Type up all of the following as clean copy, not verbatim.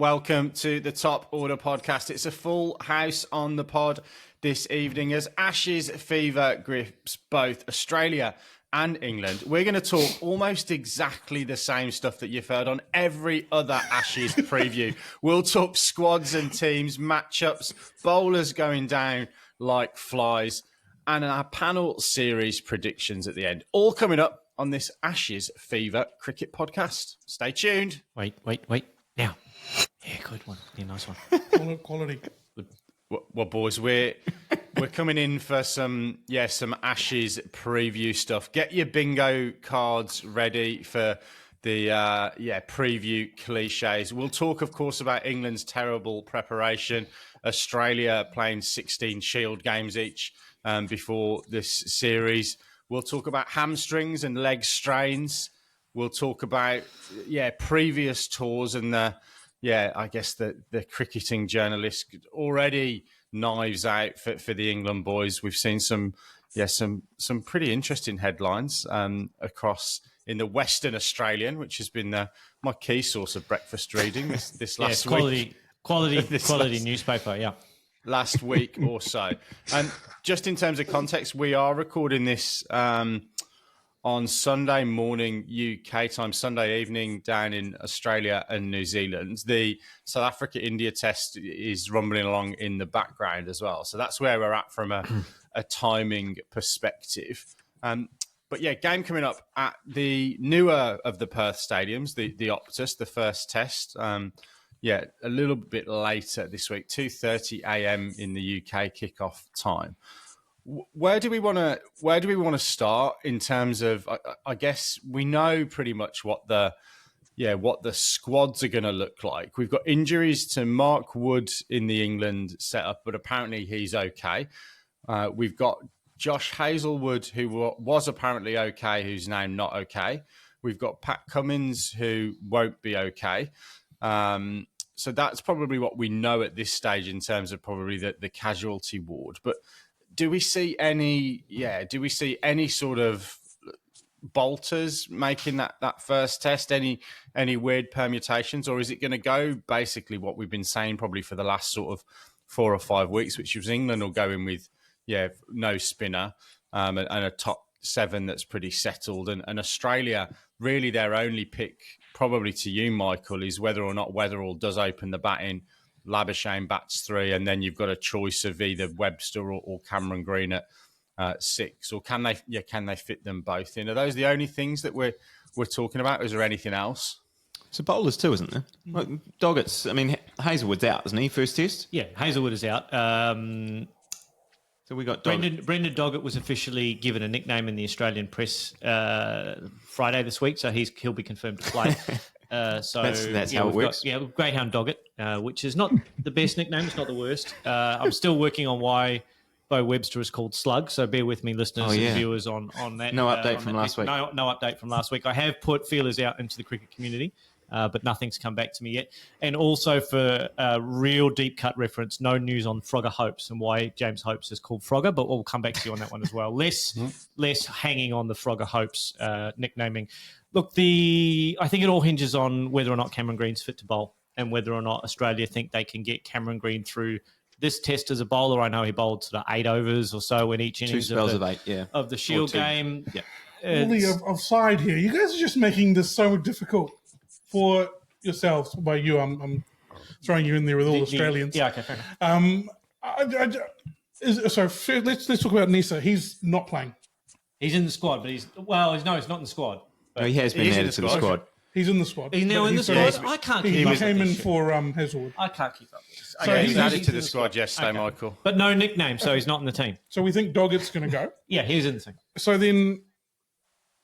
welcome to the Top Order podcast. It's a full house on the pod this evening as Ashes fever grips both Australia and England. We're going to talk almost exactly the same stuff that you've heard on every other Ashes preview. We'll talk squads and teams, matchups, bowlers going down like flies, and our panel series predictions at the end. All coming up on this Ashes fever cricket podcast. Stay tuned. Wait. Now. Yeah, good one. Yeah, nice one. Quality. Well, boys, we're coming in for some Ashes preview stuff. Get your bingo cards ready for the preview cliches. We'll talk, of course, about England's terrible preparation. Australia playing 16 Shield games each before this series. We'll talk about hamstrings and leg strains. We'll talk about previous tours and I guess the cricketing journalists already knives out for the England boys. We've seen some pretty interesting headlines across in the Western Australian, which has been my key source of breakfast reading this last week. Quality newspaper, yeah. Last week or so. And just in terms of context, we are recording this on Sunday morning UK time, Sunday evening down in Australia and New Zealand. The South Africa-India test is rumbling along in the background as well. So that's where we're at from a timing perspective. But game coming up at the newer of the Perth stadiums, the Optus, the first test. A little bit later this week, 2:30 a.m. in the UK kickoff time. Where do we want to start in terms of? I guess we know pretty much what the squads are going to look like. We've got injuries to Mark Wood in the England setup, but apparently he's okay. We've got Josh Hazlewood, who was apparently okay, who's now not okay. We've got Pat Cummins, who won't be okay. So that's probably what we know at this stage in terms of probably the casualty ward. But do we see any sort of bolters making that first test? Any weird permutations, or is it going to go basically what we've been saying probably for the last sort of 4 or 5 weeks, which was England will go in with no spinner and a top 7 that's pretty settled, and Australia really their only pick probably to you, Michael, is whether or not Weatherall does open the batting. Labuschagne bats 3, and then you've got a choice of either Webster or Cameron Green at 6. Or can they fit them both in? Are those the only things that we're talking about? Is there anything else? So bowlers too, isn't there? Like Dockett's. I mean, Hazlewood's out, isn't he? First test. Yeah, Hazlewood is out. So we got Brendan Doggett was officially given a nickname in the Australian press Friday this week, so he'll be confirmed to play. So that's how it works. Greyhound Doggett, which is not the best nickname. It's not the worst. I'm still working on why Bo Webster is called Slug. So bear with me, listeners and viewers, on that. No update from last week. No update from last week. I have put feelers out into the cricket community, but nothing's come back to me yet. And also for a real deep cut reference, no news on Frogger Hopes and why James Hopes is called Frogger, but we'll come back to you on that one as well. Less hanging on the Frogger Hopes nicknaming. Look, I think it all hinges on whether or not Cameron Green's fit to bowl and whether or not Australia think they can get Cameron Green through this test as a bowler. I know he bowled sort of 8 overs or so in each innings 2 spells of 8, of the Shield game. Yeah. Only offside here. You guys are just making this so difficult for yourselves. By you, I'm throwing you in there with all Australians. Okay, fair enough. Let's talk about Nisa. He's not playing. He's in the squad, but he's not in the squad. No, he has been added to the squad. He's in the squad. He's now in the squad. I can't keep up. He came in for Hazlewood. I can't keep up with this. So he's added to the squad yesterday, Michael. But no nickname, so he's not in the team. So we think Doggett's going to go. Yeah, he's in the team. So then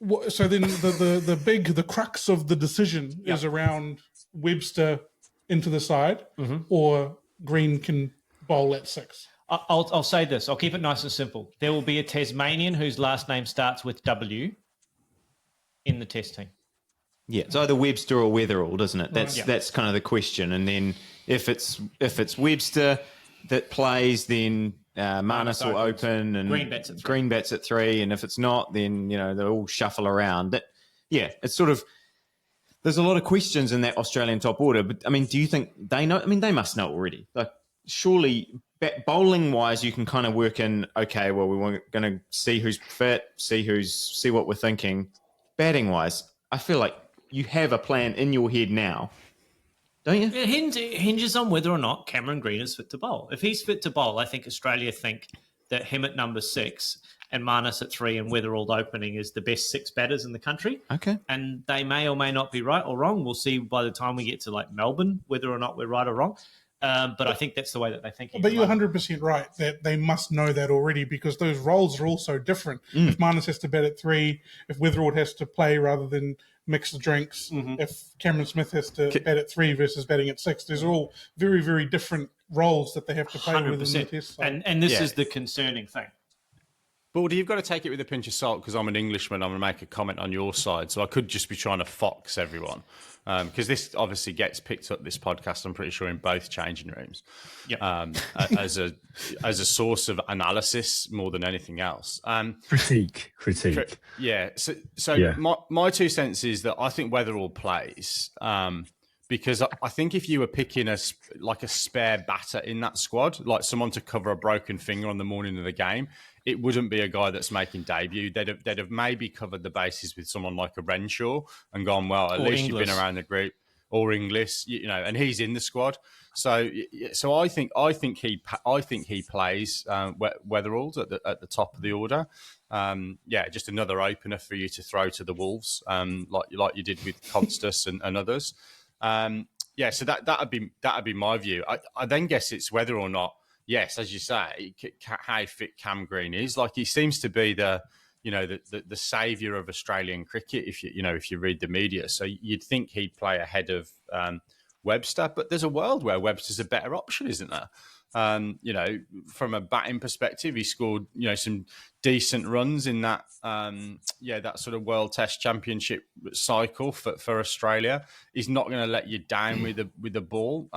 the crux of the decision is around Webster into the side, or Green can bowl at 6. I'll say this. I'll keep it nice and simple. There will be a Tasmanian whose last name starts with W in the test team. Yeah, it's either Webster or Weatherall, doesn't it? That's kind of the question. And then if it's Webster that plays, then Marnus will open and Green bats at 3. And if it's not, then they'll all shuffle around. It's sort of there's a lot of questions in that Australian top order. But I mean, do you think they know? I mean, they must know already. Like, surely, bowling wise, you can kind of work in. Okay, well, we're going to see who's fit, see what we're thinking. Batting wise, I feel like you have a plan in your head now, don't you? It hinges on whether or not Cameron Green is fit to bowl. If he's fit to bowl, I think Australia think that him at number 6 and Marnus at 3 and Weatherald opening is the best 6 batters in the country. Okay. And they may or may not be right or wrong. We'll see by the time we get to like Melbourne whether or not we're right or wrong. But I think that's the way that they think. But you're 100% right that they must know that already, because those roles are also different. If Marnus has to bat at 3, if Weatherald has to play rather than mix the drinks, if Cameron Smith has to bat at 3 versus batting at 6, these are all very, very different roles that they have to play 100%. Within the test side. And this is the concerning thing. Baldy, you've got to take it with a pinch of salt, because I'm an Englishman. I'm going to make a comment on your side. So I could just be trying to fox everyone, because this obviously gets picked up, this podcast, I'm pretty sure, in both changing rooms, as a source of analysis more than anything else. Critique. Yeah. So my 2 cents is that I think Weatherall plays, because I think if you were picking a spare batter in that squad, like someone to cover a broken finger on the morning of the game, it wouldn't be a guy that's making debut. They'd have maybe covered the bases with someone like a Renshaw and gone, well, at least you've been around the group, or Inglis, and he's in the squad. So I think he plays Weatherald at the top of the order. Just another opener for you to throw to the Wolves, like you did with Constas and others. So that'd be my view. I then guess it's whether or not, yes, as you say, how fit Cam Green is. Like, he seems to be the saviour of Australian cricket, if you read the media. So you'd think he'd play ahead of Webster, but there's a world where Webster's a better option, isn't there? From a batting perspective, he scored some decent runs in that that sort of World Test Championship cycle for Australia. He's not going to let you down with the ball.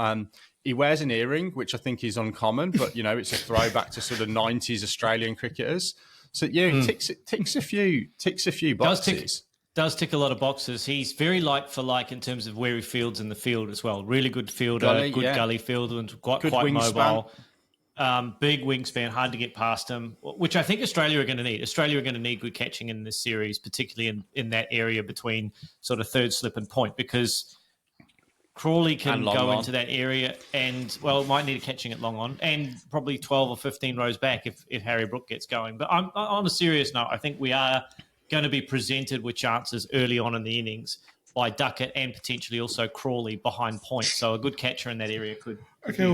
He wears an earring, which I think is uncommon, but it's a throwback to sort of 90s Australian cricketers. So ticks a few boxes. Does tick a lot of boxes. He's very like for like in terms of where he fields in the field as well. Really good fielder, gully fielder, and quite mobile. Big wingspan, hard to get past him, which I think Australia are going to need. Australia are going to need good catching in this series, particularly in that area between sort of third slip and point, because Crawley can go into that area and, might need a catching at long on, and probably 12 or 15 rows back if Harry Brook gets going. But on a serious note, I think we are going to be presented with chances early on in the innings by Duckett and potentially also Crawley behind point. So a good catcher in that area could. Okay,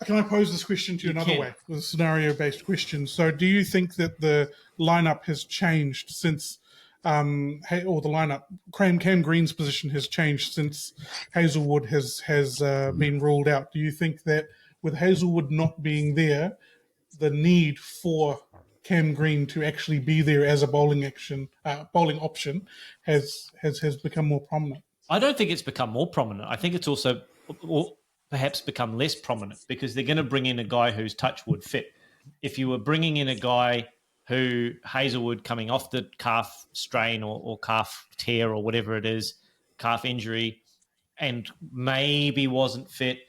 can I pose this question to you another way, with a scenario-based question? So do you think that the lineup has changed since, Cam Green's position has changed since Hazlewood has been ruled out? Do you think that with Hazlewood not being there, the need for Cam Green to actually be there as a bowling option has become more prominent? I don't think it's become more prominent. I think it's also perhaps become less prominent, because they're going to bring in a guy who's touchwood fit. If you were bringing in a guy who Hazlewood coming off the calf strain or calf tear or whatever it is, calf injury, and maybe wasn't fit,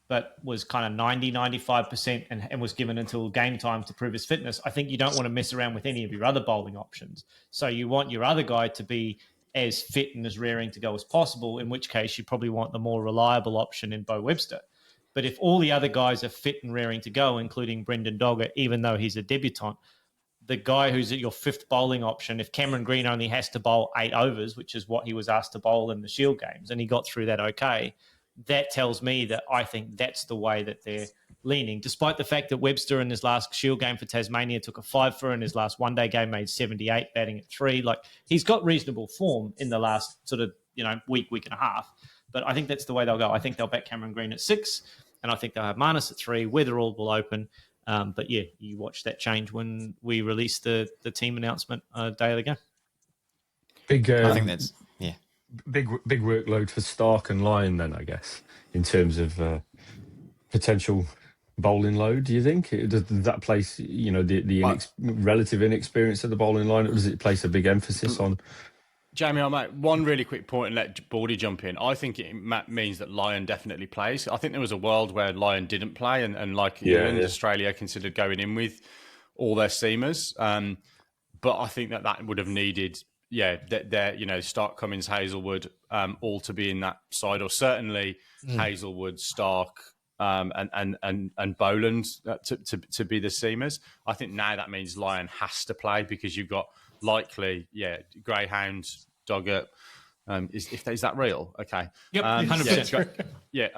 but was kind of 90, 95% and was given until game time to prove his fitness, I think you don't want to mess around with any of your other bowling options. So you want your other guy to be as fit and as raring to go as possible, in which case you probably want the more reliable option in Beau Webster. But if all the other guys are fit and raring to go, including Brendan Doggett, even though he's a debutant, the guy who's at your fifth bowling option, if Cameron Green only has to bowl 8 overs, which is what he was asked to bowl in the Shield games, and he got through that okay, that tells me that I think that's the way that they're leaning, despite the fact that Webster in his last Shield game for Tasmania took a 5 for, in his last one-day game made 78, batting at 3. Like, he's got reasonable form in the last sort of, week and a half. But I think that's the way they'll go. I think they'll back Cameron Green at 6, and I think they'll have Marnus at 3. Weatherall will open. But yeah, you watch that change when we release the team announcement a day ago. I think that's big workload for Starc and Lyon then, I guess, in terms of potential bowling load. Do you think does that place the relative inexperience of the bowling line, or does it place a big emphasis on Jamie, I'll make one really quick point and let Baldy jump in. I think it means that Lyon definitely plays. I think there was a world where Lyon didn't play, and like England, Australia considered going in with all their seamers. But I think that would have needed, Starc, Cummins, Hazlewood, all to be in that side, or certainly Hazlewood, Starc, and Boland to be the seamers. I think now that means Lyon has to play because you've got likely, Greyhound, Duckett. Is that real? Okay. Yep, 100%.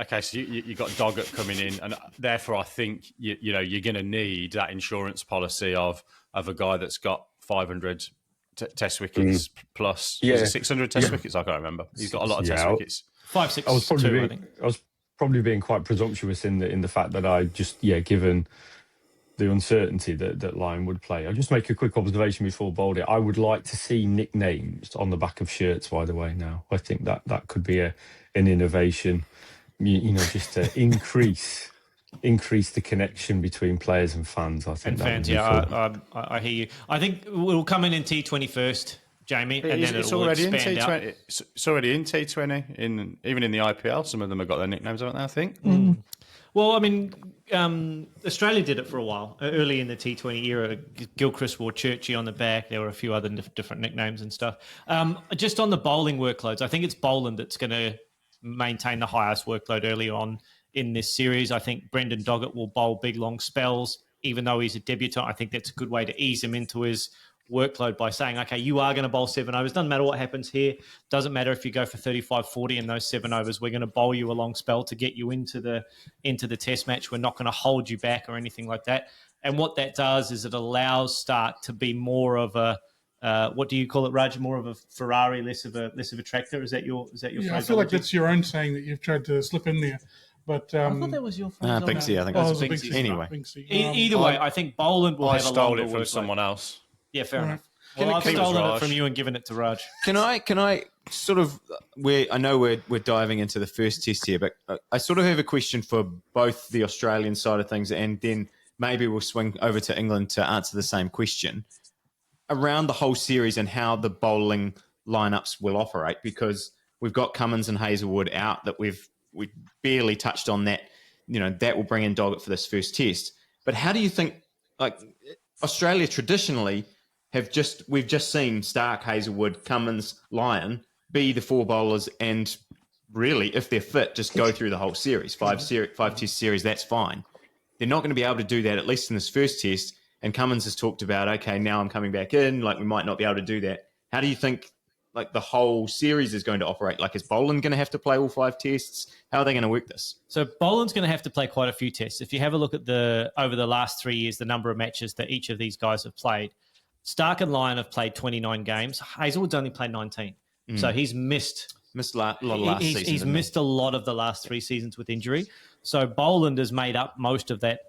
Okay. So you got Duckett coming in, and therefore I think you're going to need that insurance policy of a guy that's got 500 test wickets plus 600 test wickets. I can't remember. He's got a lot of test wickets. 5, 6, I was 2, I think. I was probably being quite presumptuous in the fact that I just given the uncertainty that Lyon would play. I'll just make a quick observation before Baldy. I would like to see nicknames on the back of shirts, by the way, now. I think that could be an innovation, just to increase the connection between players and fans, I think. And fans, I hear you. I think we'll come in T20 first, Jamie, and then it'll expand out. It's already in T20, even in the IPL. Some of them have got their nicknames, haven't they, I think? Well, I mean, Australia did it for a while. Early in the T20 era, Gilchrist wore Churchy on the back. There were a few other different nicknames and stuff. Just on the bowling workloads, I think it's Boland that's going to maintain the highest workload early on in this series. I think Brendan Doggett will bowl big, long spells. Even though he's a debutant, I think that's a good way to ease him into his workload by saying, okay, you are going to bowl 7 overs. Doesn't matter what happens here. Doesn't matter if you go for 35, 40 in those 7 overs. We're going to bowl you a long spell to get you into the test match. We're not going to hold you back or anything like that. And what that does is it allows Starc to be more of a what do you call it, Raj? More of a Ferrari, less of a tractor. Is that your phrase? I feel like that's your own saying that you've tried to slip in there. But I thought that was your phrase. Binksy, I think that's Binksy. Anyway, Binksy. Either way, I think Boland will have a longer stole it from workload. someone else. Yeah, fair enough. Well, I've stolen it from you and given it to Raj. Can I sort of, I know we're diving into the first test here, but I sort of have a question for both the Australian side of things, and then maybe we'll swing over to England to answer the same question around the whole series and how the bowling lineups will operate, because we've got Cummins and Hazlewood out that we barely touched on that. That will bring in Doggett for this first test. But how do you think, like, Australia traditionally we've just seen Starc, Hazlewood, Cummins, Lyon be the 4 bowlers, and really, if they're fit, just go through the whole series, 5 test series, that's fine. They're not going to be able to do that, at least in this first test. And Cummins has talked about, okay, now I'm coming back in, like we might not be able to do that. How do you think, like, the whole series is going to operate? Like, is Boland going to have to play all 5 tests? How are they going to work this? So Boland's going to have to play quite a few tests. If you have a look at over the last 3 years, the number of matches that each of these guys have played, Starc and Lyon have played 29 games. Hazlewood's only played 19. So he's missed a lot of last season. He's missed a lot of the last 3 seasons with injury. So Boland has made up most of that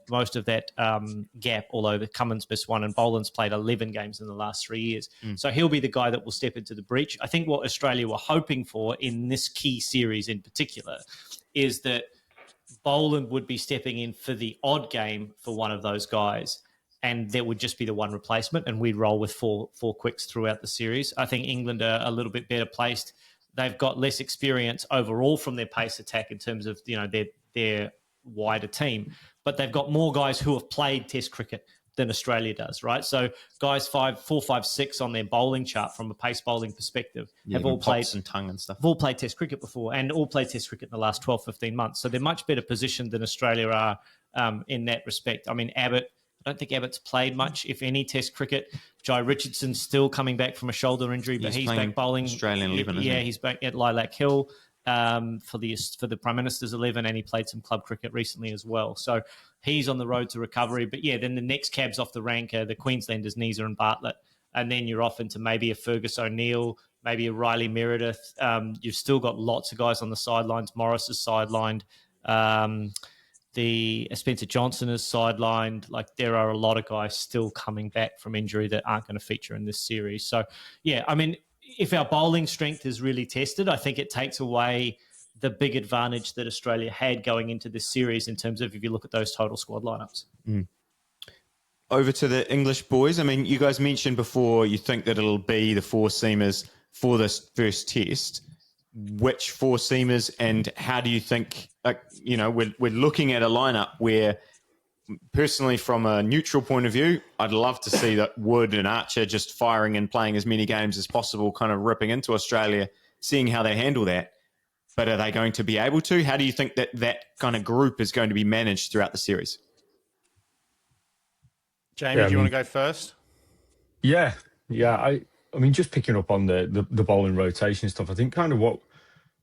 gap, although the Cummins missed 1, and Boland's played 11 games in the last 3 years. So he'll be the guy that will step into the breach. I think what Australia were hoping for in this key series in particular is that Boland would be stepping in for the odd game for one of those guys, and there would just be the one replacement, and we'd roll with four quicks throughout the series. I think England are a little bit better placed. They've got less experience overall from their pace attack in terms of their wider team, but they've got more guys who have played Test cricket than Australia does, right? So guys 4, 5, 6 on their bowling chart from a pace bowling perspective have all played and tongue and stuff. Have all played Test cricket before, and all played Test cricket in the last 12, 15 months. So they're much better positioned than Australia are in that respect. I mean, I don't think Abbott's played much, if any, Test cricket. Jai Richardson's still coming back from a shoulder injury, but he's back bowling. Australian 11, yeah, he's back at Lilac Hill for the Prime Minister's 11, and he played some club cricket recently as well. So he's on the road to recovery. But yeah, then the next cabs off the rank are the Queenslanders, Neeser and Bartlett, and then you're off into maybe a Fergus O'Neill, maybe a Riley Meredith. You've still got lots of guys on the sidelines. Morris is sidelined. The Spencer Johnson is sidelined. Like, there are a lot of guys still coming back from injury that aren't going to feature in this series. So, yeah, I mean, if our bowling strength is really tested, I think it takes away the big advantage that Australia had going into this series in terms of if you look at those total squad lineups. Over to the English boys. I mean, you guys mentioned before you think that it'll be the 4 seamers for this first test, which four seamers, and how do you think, we're looking at a lineup where, personally, from a neutral point of view, I'd love to see that Wood and Archer just firing and playing as many games as possible, kind of ripping into Australia, seeing how they handle that. But are they going to be able to? How do you think that kind of group is going to be managed throughout the series? Jamie, do you want to go first? Yeah. I mean, just picking up on the bowling rotation stuff, I think kind of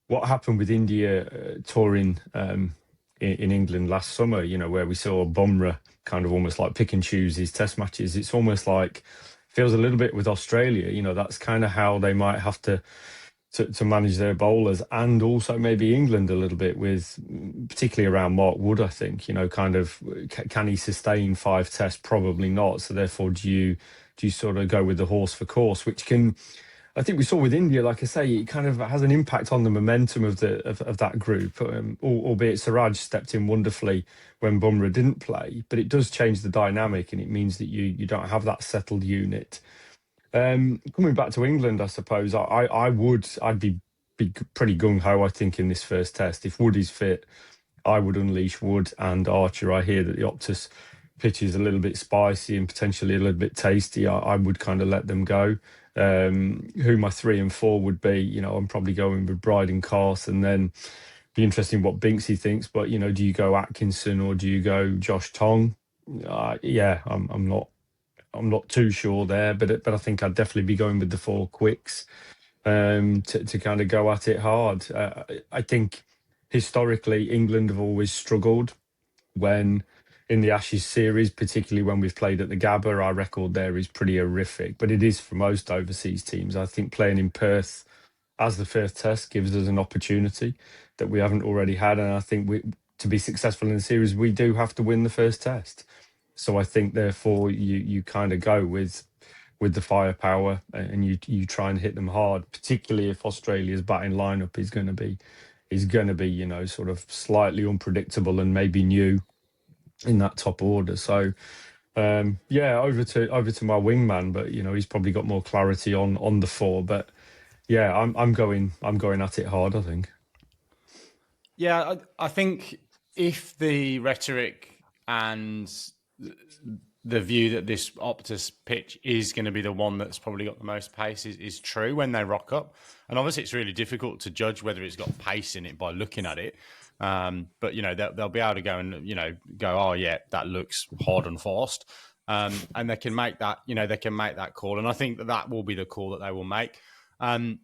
what happened with India touring in England last summer, where we saw Bumrah kind of almost like pick and choose his test matches. It's almost like, feels a little bit with Australia, that's kind of how they might have to manage their bowlers, and also maybe England a little bit with, particularly around Mark Wood, I think, kind of, can he sustain 5 tests? Probably not. So therefore, do you sort of go with the horse for course, which can, I think we saw with India, like I say, it kind of has an impact on the momentum of that group, albeit Siraj stepped in wonderfully when Bumrah didn't play, but it does change the dynamic, and it means that you don't have that settled unit. Coming back to England, I suppose I'd be pretty gung-ho, I think, in this first test. If Wood is fit, I would unleash Wood and Archer. I hear that the Optus pitch is a little bit spicy and potentially a little bit tasty. I would kind of let them go. Who my 3 and 4 would be, I'm probably going with Bride and Cars, and then be interesting what Binksy thinks. But, do you go Atkinson or do you go Josh Tong? I'm not too sure there, but I think I'd definitely be going with the 4 quicks to kind of go at it hard. I think historically England have always struggled when in the Ashes series, particularly when we've played at the Gabba. Our record there is pretty horrific, but it is for most overseas teams. I think playing in Perth as the first test gives us an opportunity that we haven't already had, and I think to be successful in the series, we do have to win the first test. So I think, therefore, you kind of go with the firepower, and you try and hit them hard, particularly if Australia's batting lineup is going to be sort of slightly unpredictable and maybe new in that top order. So over to my wingman, but he's probably got more clarity on the 4. But yeah, I'm going at it hard, I think. Yeah, I think if the rhetoric and the view that this Optus pitch is going to be the one that's probably got the most pace is true when they rock up. And obviously it's really difficult to judge whether it's got pace in it by looking at it. But, they'll be able to go and, oh, yeah, that looks hard and fast. And they can make that, they can make that call. And I think that will be the call that they will make. And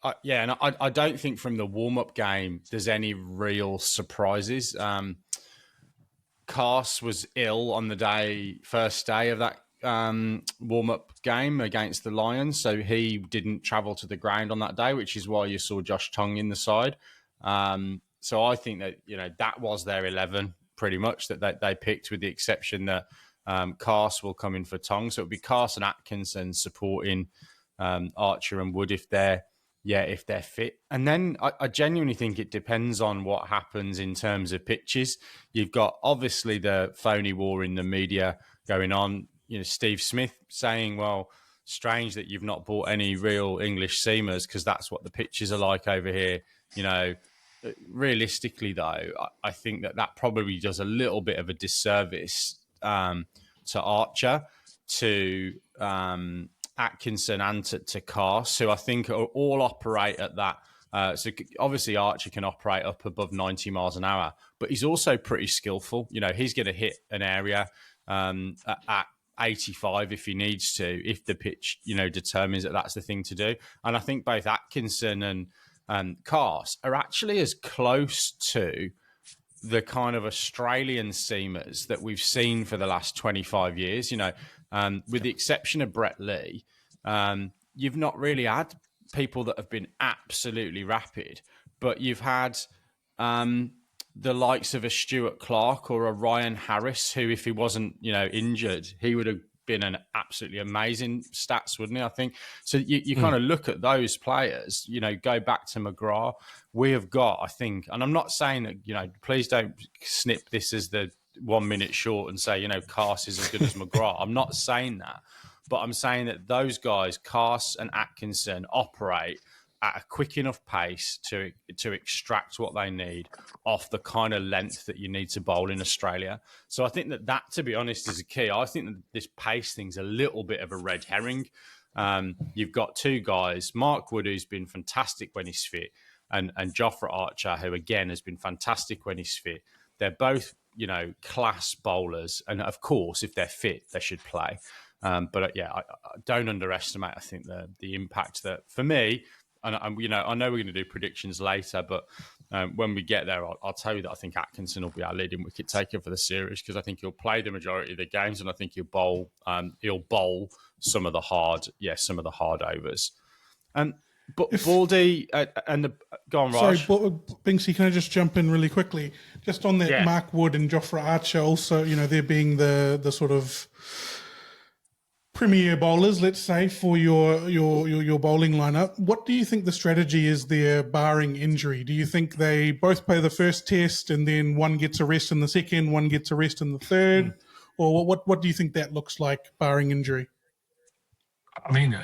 I don't think from the warm-up game there's any real surprises. Cars was ill on the first day of that warm-up game against the Lions, so he didn't travel to the ground on that day, which is why you saw Josh Tong in the side. So I think that that was their 11 pretty much that they picked, with the exception that Cars will come in for Tong, so it'll be Cars and Atkinson supporting Archer and Wood if they're fit. And then I genuinely think it depends on what happens in terms of pitches. You've got obviously the phony war in the media going on. Steve Smith saying, well, strange that you've not bought any real English seamers because that's what the pitches are like over here. Realistically, though, I think that probably does a little bit of a disservice to Archer, to Atkinson and to Cars, who I think all operate at that. So obviously Archer can operate up above 90 miles an hour, but he's also pretty skillful. He's going to hit an area at 85 if he needs to, if the pitch, determines that that's the thing to do. And I think both Atkinson and Cars are actually as close to the kind of Australian seamers that we've seen for the last 25 years, with the exception of Brett Lee. You've not really had people that have been absolutely rapid, but you've had the likes of a Stuart Clark or a Ryan Harris, who, if he wasn't, injured, he would have been an absolutely amazing stats, wouldn't he? I think. So you kind of look at those players, go back to McGrath. We have got, I think, and I'm not saying that, please don't snip this as the 1 minute short and say, Cars is as good as McGrath. I'm not saying that. But I'm saying that those guys, Carse and Atkinson, operate at a quick enough pace to extract what they need off the kind of length that you need to bowl in Australia. So I think that, to be honest, is a key. I think that this pace thing's a little bit of a red herring. You've got two guys, Mark Wood, who's been fantastic when he's fit, and Jofra Archer, who again has been fantastic when he's fit. They're both, class bowlers, and of course, if they're fit, they should play. But I don't underestimate. I think the impact that, for me, and I know we're going to do predictions later, but when we get there, I'll tell you that I think Atkinson will be our leading wicket taker for the series, because I think he'll play the majority of the games, and I think he'll bowl some of the hard overs. But Baldy go on, Raj. Sorry, Binksy, can I just jump in really quickly? Just on that, Mark Wood and Jofra Archer also, they're being the sort of premier bowlers, let's say, for your bowling lineup. What do you think the strategy is there, barring injury? Do you think they both play the first test and then one gets a rest in the second, one gets a rest in the third? Or what do you think that looks like, barring injury? I mean,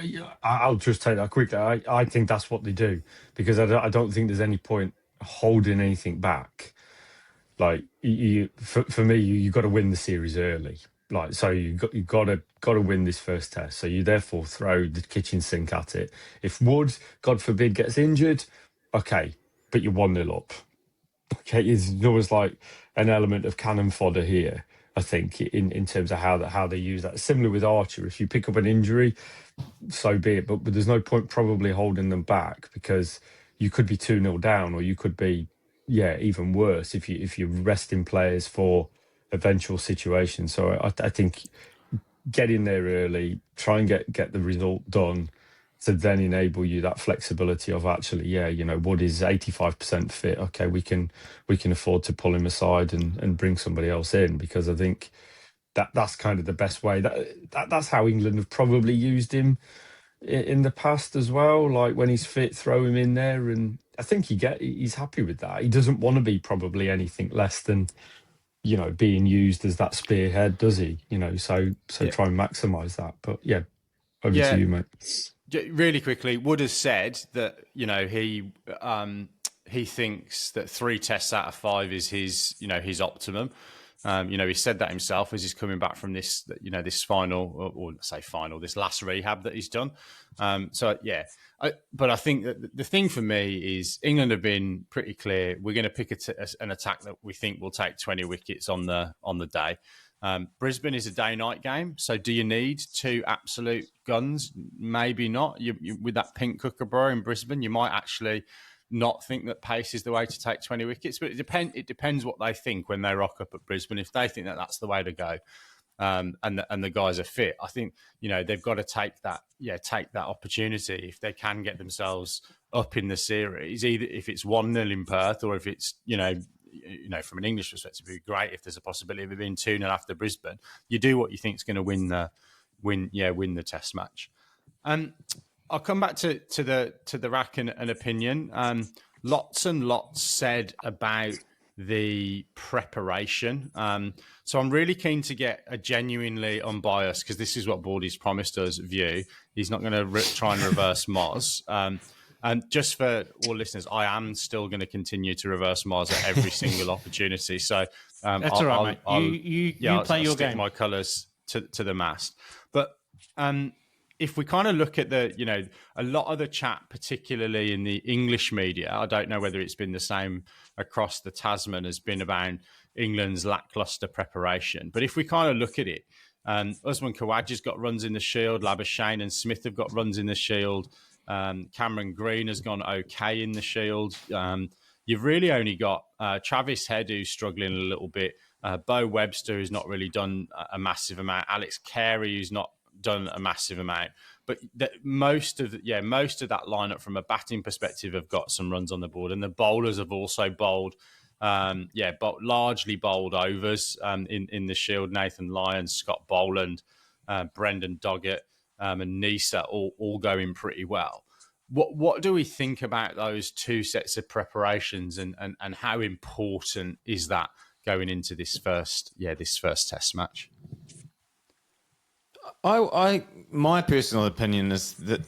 I'll just take that quickly. I think that's what they do, because I don't think there's any point holding anything back. Like, for me, you got to win the series early. Like, so you got to win this first test. So you therefore throw the kitchen sink at it. If Wood, God forbid, gets injured, okay, but you're 1-0 up. Okay, it's always like an element of cannon fodder here, I think, in terms of how they use that. Similar with Archer, if you pick up an injury, so be it. But there's no point probably holding them back, because you could be 2-0 down, or you could be, even worse if you're resting players for eventual situations. So I think get in there early, try and get the result done, to then enable you that flexibility of actually, Wood is 85% fit. Okay, we can afford to pull him aside and bring somebody else in, because I think that's kind of the best way. That's how England have probably used him in the past as well. Like, when he's fit, throw him in there, and I think he's happy with that. He doesn't want to be probably anything less than, being used as that spearhead, does he? So try and maximise that. But over to you, mate. Really quickly, Wood has said that he thinks that 3 tests out of 5 is his optimum. He said that himself as he's coming back from this this last rehab that he's done. But I think that the thing for me is England have been pretty clear. We're going to pick an attack that we think will take 20 wickets on the day. Brisbane is a day-night game, so do you need 2 absolute guns? Maybe not. You with that pink kookaburra in Brisbane, you might actually not think that pace is the way to take 20 wickets, but it depends what they think when they rock up at Brisbane. If they think that that's the way to go, and the guys are fit, I think they've got to take that opportunity if they can get themselves up in the series. Either if it's 1-0 in Perth, or if it's from an English perspective, it'd be great if there's a possibility of it being 2-0 after Brisbane. You do what you think is going to win the Test match. I'll come back to the rack and opinion. Lots and lots said about the preparation. So I'm really keen to get a genuinely unbiased, because this is what Baldy's promised us, view. He's not going to try and reverse Moz. And just for all listeners, I am still going to continue to reverse Moz at every single opportunity. So that's all right, mate. You play your game. My colours to the mast. But if we kind of look at a lot of the chat, particularly in the English media, I don't know whether it's been the same across the Tasman, has been about England's lacklustre preparation. But if we kind of look at it, Usman Khawaja's got runs in the Shield, Labuschagne and Smith have got runs in the Shield. Cameron Green has gone okay in the Shield. You've really only got Travis Head, who's struggling a little bit. Bo Webster, who's not really done a massive amount. Alex Carey, who's not done a massive amount. But most of that lineup from a batting perspective have got some runs on the board, and the bowlers have also bowled, largely bowled overs in the Shield. Nathan Lyon, Scott Boland, Brendan Duckett, and Nisa all going pretty well. What do we think about those 2 sets of preparations, and how important is that going into this first Test match? My personal opinion is that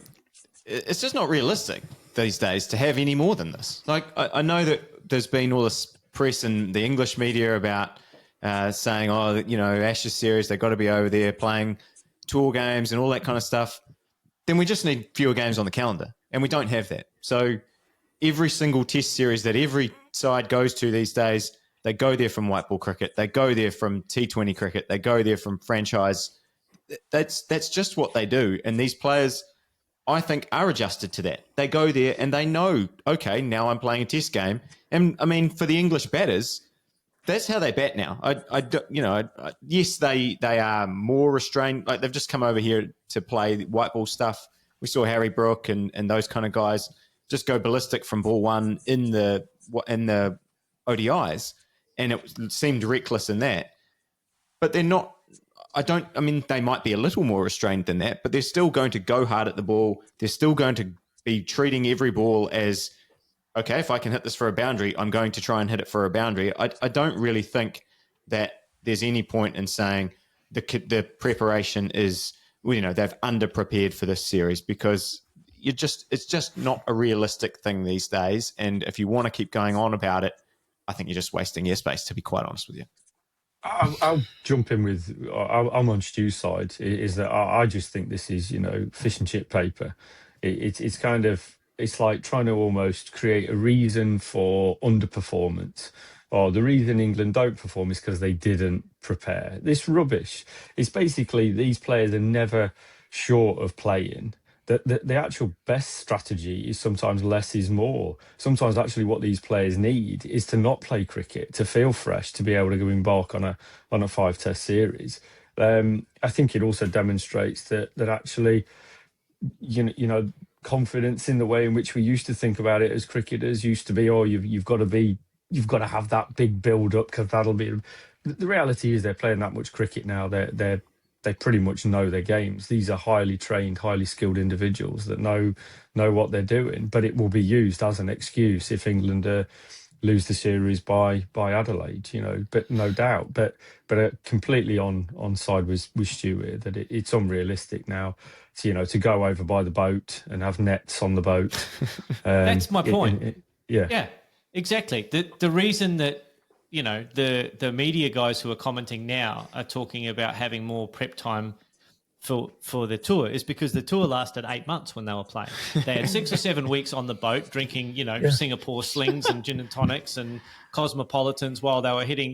it's just not realistic these days to have any more than this. Like, I know that there's been all this press in the English media about saying, Ashes series, they've got to be over there playing tour games and all that kind of stuff. Then we just need fewer games on the calendar, and we don't have that. So every single test series that every side goes to these days, they go there from white ball cricket, they go there from T20 cricket, they go there from franchise. That's just what they do. And these players, I think, are adjusted to that. They go there and they know, okay, now I'm playing a test game. And I mean, for the English batters, that's how they bat now. Yes, they are more restrained. Like, they've just come over here to play white ball stuff. We saw Harry Brook and those kind of guys just go ballistic from ball one in the ODIs, and it seemed reckless in that. But they're not. They might be a little more restrained than that, but they're still going to go hard at the ball. They're still going to be treating every ball as, okay, if I can hit this for a boundary, I'm going to try and hit it for a boundary. I don't really think that there's any point in saying the preparation is, they've under-prepared for this series, because it's just not a realistic thing these days. And if you want to keep going on about it, I think you're just wasting airspace, to be quite honest with you. I'll jump in with, I'm on Stu's side, is that I just think this is, fish and chip paper. It's kind of, it's like trying to almost create a reason for underperformance. Or the reason England don't perform is because they didn't prepare. This rubbish. It's basically, these players are never short of playing. The actual best strategy is sometimes less is more. Sometimes actually what these players need is to not play cricket, to feel fresh, to be able to go embark on a 5-test series. I think it also demonstrates that actually, confidence in the way in which we used to think about it as cricketers used to be, you've got to have that big build up, because that'll be. The reality is they're playing that much cricket now. They pretty much know their games. These are highly trained, highly skilled individuals that know what they're doing. But it will be used as an excuse if England lose the series by Adelaide, But no doubt. But completely on side with Stu here, that it's unrealistic now. To go over by the boat and have nets on the boat. That's my point. Yeah, exactly. The reason that the media guys who are commenting now are talking about having more prep time for the tour is because the tour lasted 8 months when they were playing. They had 6 or 7 weeks on the boat drinking, Singapore slings and gin and tonics and cosmopolitans while they were hitting,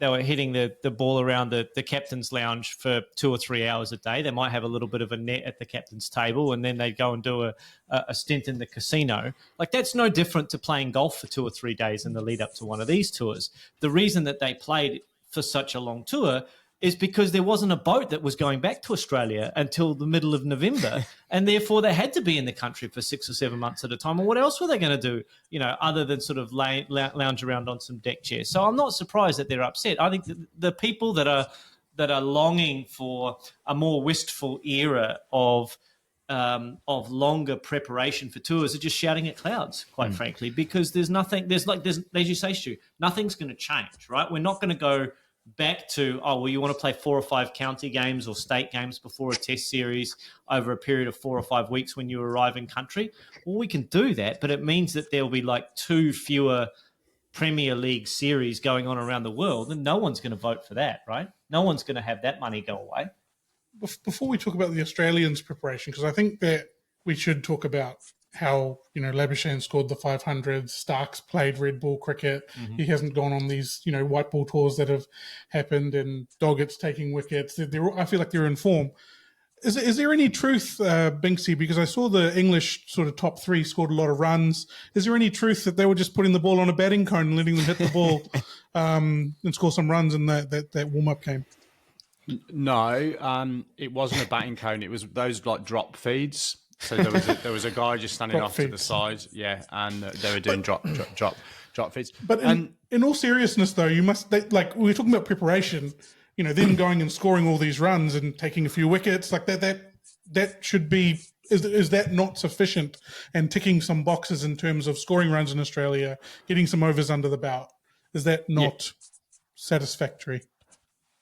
the ball around the captain's lounge for 2 or 3 hours a day. They might have a little bit of a net at the captain's table, and then they'd go and do a stint in the casino. Like, that's no different to playing golf for 2 or 3 days in the lead up to one of these tours. The reason that they played for such a long tour is because there wasn't a boat that was going back to Australia until the middle of November, and therefore they had to be in the country for 6 or 7 months at a time. And what else were they going to do, other than sort of lounge around on some deck chairs? So I'm not surprised that they're upset. I think the people that are longing for a more wistful era of longer preparation for tours are just shouting at clouds, quite frankly, because there's as you say, Stu, nothing's going to change, right? We're not going to go back to, you want to play 4 or 5 county games or state games before a test series over a period of 4 or 5 weeks when you arrive in country. Well, we can do that, but it means that there'll be like 2 fewer Premier League series going on around the world, and no one's going to vote for that, right? No one's going to have that money go away. Before we talk about the Australians' preparation, because I think that we should talk about how, Labuschagne scored the 500, Starc's played red ball cricket. Mm-hmm. He hasn't gone on these, white ball tours that have happened, and Doggett's taking wickets. I feel like they're in form. Is there any truth, Binksy, because I saw the English sort of top 3 scored a lot of runs. Is there any truth that they were just putting the ball on a batting cone and letting them hit the ball and score some runs in that warm-up game? No, it wasn't a batting cone. It was those like drop feeds. So there was a guy just standing off to the side, and they were doing drop feeds. But in all seriousness, though, we were talking about preparation. Them going and scoring all these runs and taking a few wickets like that should be. Is that not sufficient? And ticking some boxes in terms of scoring runs in Australia, getting some overs under the belt, is that not satisfactory?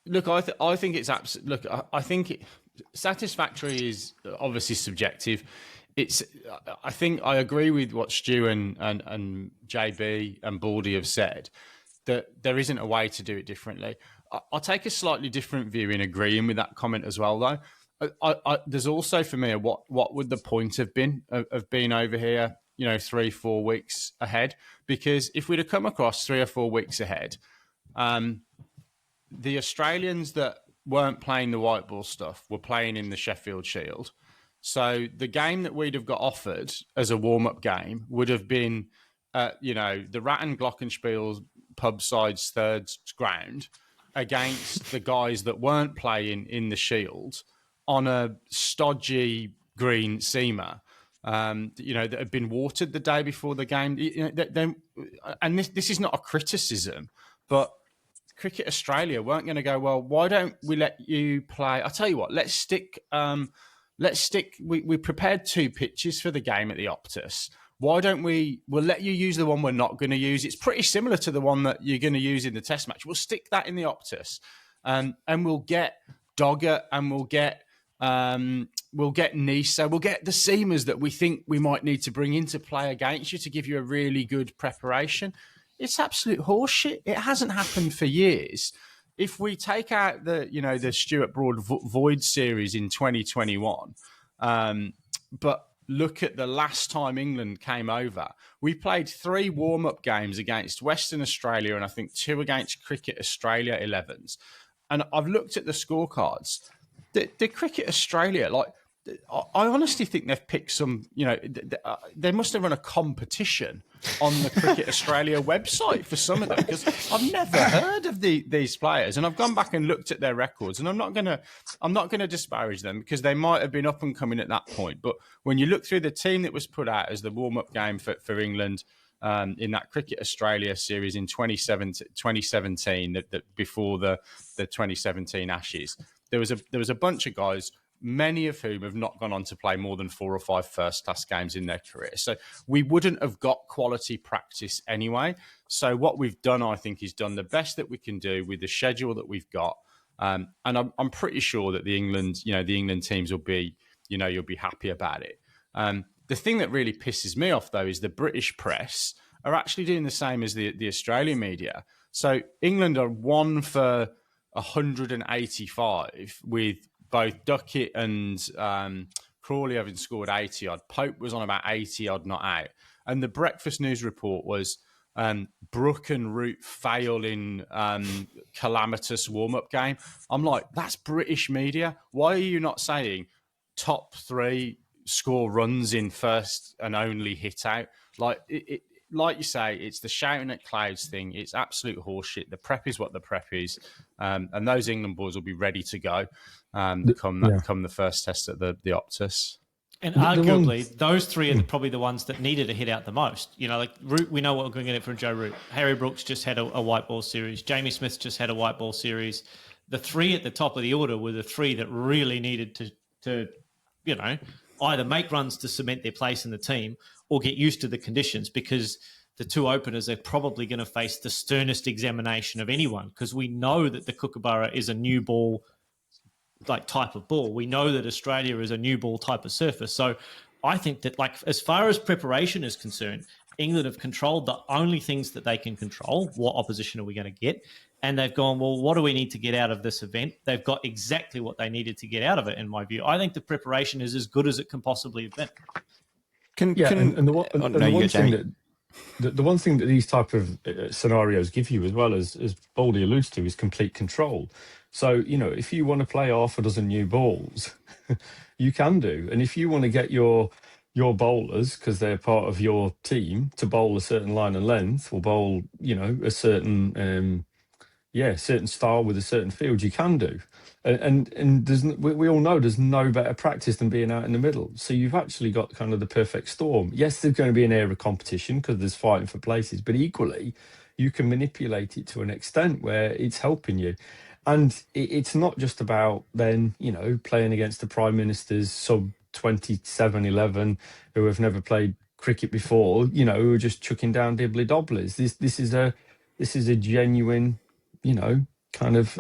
Look, I think it's absolutely. Look, I think satisfactory is obviously subjective. I think I agree with what Stu and JB and Baldy have said, that there isn't a way to do it differently. I'll take a slightly different view in agreeing with that comment as well, though. There's also for me what would the point have been of being over here, 3-4 weeks ahead? Because if we'd have come across 3 or 4 weeks ahead, the Australians that weren't playing the white ball stuff were playing in the Sheffield Shield. So the game that we'd have got offered as a warm-up game would have been, the Rat and Glockenspiel's pub side's third ground against the guys that weren't playing in the Shield on a stodgy green SEMA, that had been watered the day before the game. And this is not a criticism, but Cricket Australia weren't going to go, well, why don't we let you play? I'll tell you what, let's stick... we prepared 2 pitches for the game at the Optus. Why don't we'll let you use the one we're not going to use. It's pretty similar to the one that you're going to use in the test match. We'll stick that in the Optus. And we'll get Duckett and we'll get Nisa. We'll get the seamers that we think we might need to bring into play against you to give you a really good preparation. It's absolute horseshit. It hasn't happened for years. If we take out the Stuart Broad Void series in 2021, but look at the last time England came over, we played 3 warm-up games against Western Australia and I think 2 against Cricket Australia 11s. And I've looked at the scorecards. The Cricket Australia, I honestly think they've picked some, they must have run a competition on the Cricket Australia website for some of them, because I've never heard of these players, and I've gone back and looked at their records, and I'm not gonna disparage them because they might have been up and coming at that point. But when you look through the team that was put out as the warm-up game for England in that Cricket Australia series in 2017, that before the 2017 Ashes, there was a bunch of guys, many of whom have not gone on to play more than 4 or 5 first-class games in their career. So we wouldn't have got quality practice anyway. So what we've done, I think, is done the best that we can do with the schedule that we've got. And I'm pretty sure that the England teams will be, you'll be happy about it. The thing that really pisses me off, though, is the British press are actually doing the same as the Australian media. So England are 1 for 185 with both Duckett and Crawley having scored 80-odd. Pope was on about 80-odd not out. And the Breakfast News report was Brook and Root fail in calamitous warm-up game. I'm like, that's British media. Why are you not saying top 3 score runs in first and only hit out? Like you say, it's the shouting at clouds thing. It's absolute horseshit. The prep is what the prep is. And those England boys will be ready to go come the first test at the Optus. And arguably, those 3 are probably the ones that needed to hit out the most. Root, we know what we're going to get from Joe Root. Harry Brooks just had a white ball series. Jamie Smith just had a white ball series. The 3 at the top of the order were the 3 that really needed to either make runs to cement their place in the team or get used to the conditions, because the 2 openers are probably going to face the sternest examination of anyone, because we know that the Kookaburra is a new ball type of ball. We know that Australia is a new ball type of surface. So I think that as far as preparation is concerned, England have controlled the only things that they can control. What opposition are we going to get? And they've gone, well, what do we need to get out of this event? They've got exactly what they needed to get out of it, in my view. I think the preparation is as good as it can possibly have been. The one thing that these type of scenarios give you, as well as Baldy alludes to, is complete control. So, if you want to play half a dozen new balls, you can do. And if you want to get your bowlers, because they're part of your team, to bowl a certain line and length, or bowl, a certain certain style with a certain field, you can do. And we all know there's no better practice than being out in the middle. So you've actually got kind of the perfect storm. Yes, there's going to be an air of competition because there's fighting for places, but equally, you can manipulate it to an extent where it's helping you. And it's not just about then, playing against the Prime Minister's sub-27-11 who have never played cricket before, who are just chucking down dibbly-dobblies. This is a genuine, kind of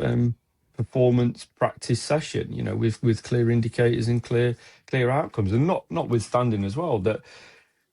performance practice session, with clear indicators and clear outcomes, and notwithstanding as well that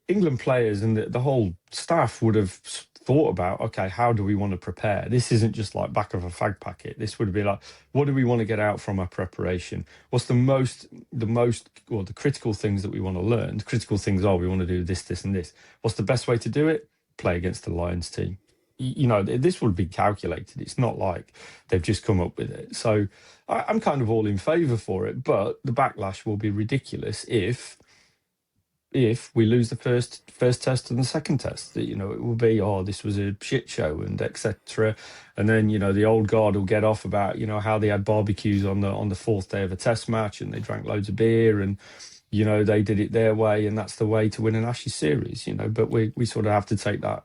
England players and the whole staff would have thought about, okay, how do we want to prepare? This isn't just like back of a fag packet. This would be like, what do we want to get out from our preparation? What's the critical things that we want to learn? The critical things are we want to do this, and this. What's the best way to do it? Play against the Lions team. This would be calculated. It's not like they've just come up with it. So I'm kind of all in favour for it, but the backlash will be ridiculous if we lose the first test and the second test. It will be, this was a shit show and etc. And then the old guard will get off about how they had barbecues on the fourth day of a test match and they drank loads of beer and they did it their way and that's the way to win an Ashes series. But we sort of have to take that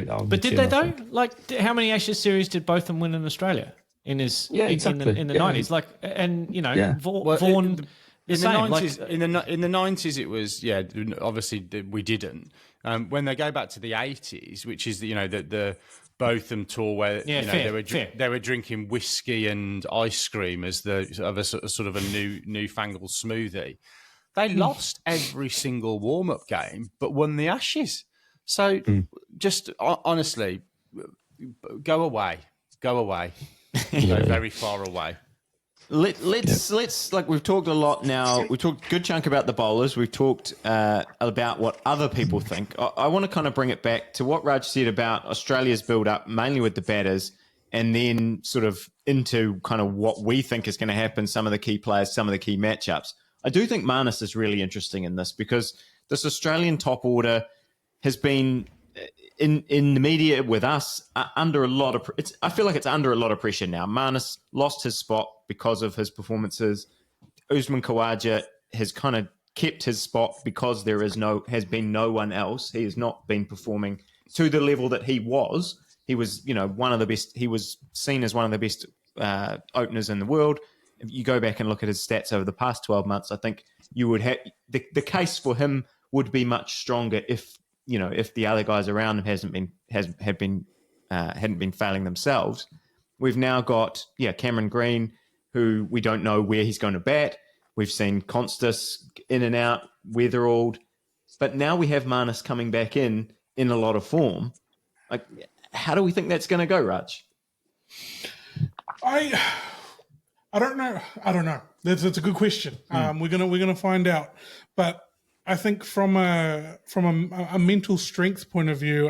on. But did they though? Like, how many Ashes series did both of them win in Australia in the 90s? Like, and Vaughan. In the 90s, it was obviously we didn't. When they go back to the 80s, which is the Botham tour where they were drinking whiskey and ice cream as a sort of a newfangled smoothie. They lost every single warm-up game, but won the Ashes. So just honestly, go away, go very far away. Let's like we've talked a lot now. We talked a good chunk about the bowlers. We've talked about what other people think. I want to kind of bring it back to what Raj said about Australia's build-up, mainly with the batters, and then sort of into kind of what we think is going to happen, some of the key players, some of the key matchups. I do think Marnus is really interesting in this because this Australian top order has been in the media with us under a lot of. I feel like it's under a lot of pressure now. Marnus lost his spot because of his performances. Usman Khawaja has kind of kept his spot because has been no one else. He has not been performing to the level that he was. He was, one of the best. He was seen as one of the best openers in the world. If you go back and look at his stats over the past 12 months, I think you would have the case for him would be much stronger if the other guys around him hadn't been failing themselves. We've now got Cameron Green, who we don't know where he's going to bat. We've seen Constas in and out, Weatherald, but now we have Marnus coming back in a lot of form. Like, how do we think that's going to go, Raj? I don't know. That's a good question. We're gonna find out. But I think from a mental strength point of view,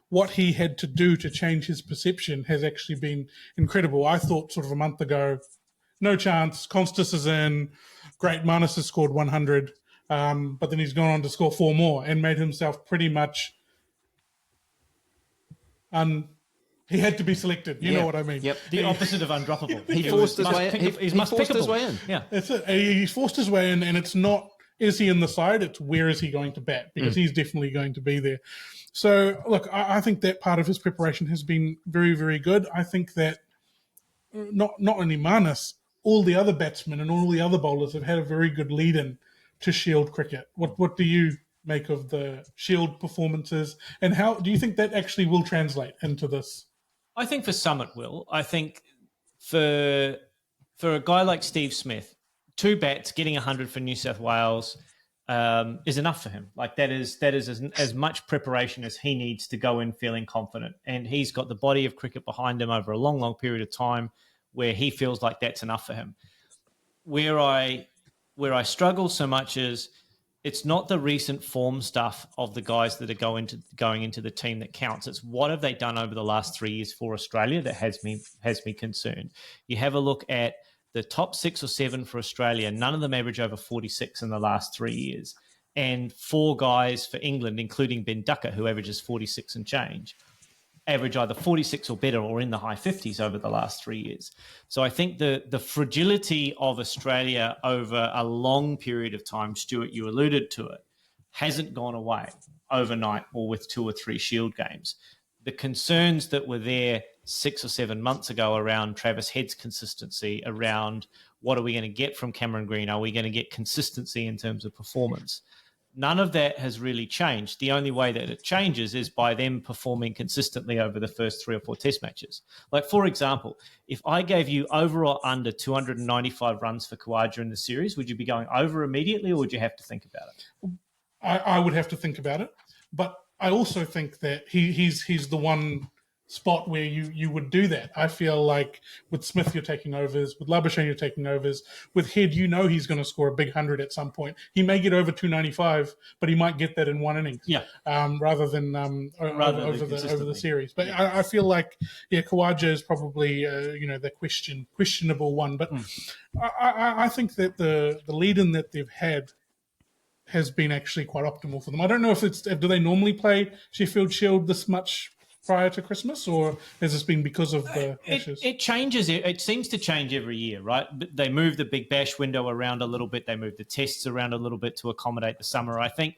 what he had to do to change his perception has actually been incredible. I thought sort of a month ago, no chance. Constas is in. Great, Marnus has scored 100, but then he's gone on to score 4 more and made himself pretty much. He had to be selected. You know what I mean? Yep. The opposite of undroppable. He forced his way in. He's forced his way in. Yeah. That's it. He's forced his way in, and it's not, is he in the side? It's where is he going to bat? Because he's definitely going to be there. So, look, I think that part of his preparation has been very, very good. I think that not only Marnus, all the other batsmen and all the other bowlers have had a very good lead-in to Shield cricket. What do you make of the Shield performances, and how do you think that actually will translate into this? I think for some it will. I think for a guy like Steve Smith, 2 bats, getting 100 for New South Wales is enough for him. Like that is as much preparation as he needs to go in feeling confident. And he's got the body of cricket behind him over a long, long period of time where he feels like that's enough for him. Where I struggle so much is it's not the recent form stuff of the guys that are going into the team that counts. It's what have they done over the last 3 years for Australia that has me concerned. You have a look at the top 6 or 7 for Australia. None of them average over 46 in the last 3 years. And 4 guys for England, including Ben Duckett, who averages 46 and change, average either 46 or better or in the high 50s over the last 3 years. So I think the fragility of Australia over a long period of time, Stuart, you alluded to it, hasn't gone away overnight or with 2 or 3 Shield games. The concerns that were there 6 or 7 months ago around Travis Head's consistency, around what are we going to get from Cameron Green? Are we going to get consistency in terms of performance? None of that has really changed. The only way that it changes is by them performing consistently over the first 3 or 4 test matches. Like, for example, if I gave you over or under 295 runs for Khawaja in the series, would you be going over immediately, or would you have to think about it? I would have to think about it. But I also think that he's the one spot where you would do that. I feel like with Smith you're taking overs, with Labuschagne you're taking overs, with Head he's going to score a big 100 at some point. He may get over 295, but he might get that in one inning, rather than over the series. But I feel like Khawaja is probably the questionable one. But I think that the lead-in that they've had has been actually quite optimal for them. I don't know if do they normally play Sheffield Shield this much prior to Christmas, or has this been because of the Ashes? It changes. It seems to change every year, right? They move the Big Bash window around a little bit. They move the tests around a little bit to accommodate the summer. I think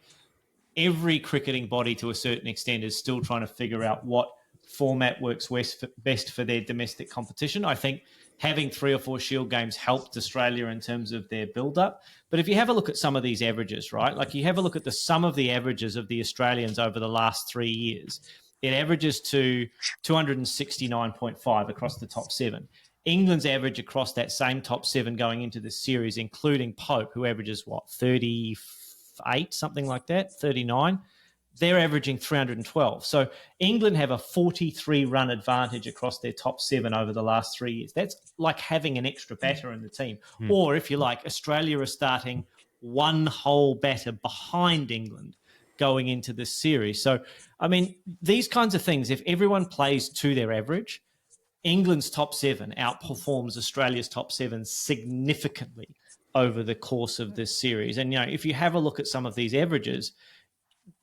every cricketing body, to a certain extent, is still trying to figure out what format works best for their domestic competition. I think having 3 or 4 Shield games helped Australia in terms of their build-up. But if you have a look at some of these averages, right? Like, you have a look at the sum of the averages of the Australians over the last 3 years, it averages to 269.5 across the top 7. England's average across that same top 7 going into this series, including Pope, who averages, 38, something like that, 39. They're averaging 312. So England have a 43-run advantage across their top 7 over the last 3 years. That's like having an extra batter in the team. Or, if you like, Australia are starting one whole batter behind England going into this series. So, I mean, these kinds of things, if everyone plays to their average, England's top 7 outperforms Australia's top 7 significantly over the course of this series. And, if you have a look at some of these averages,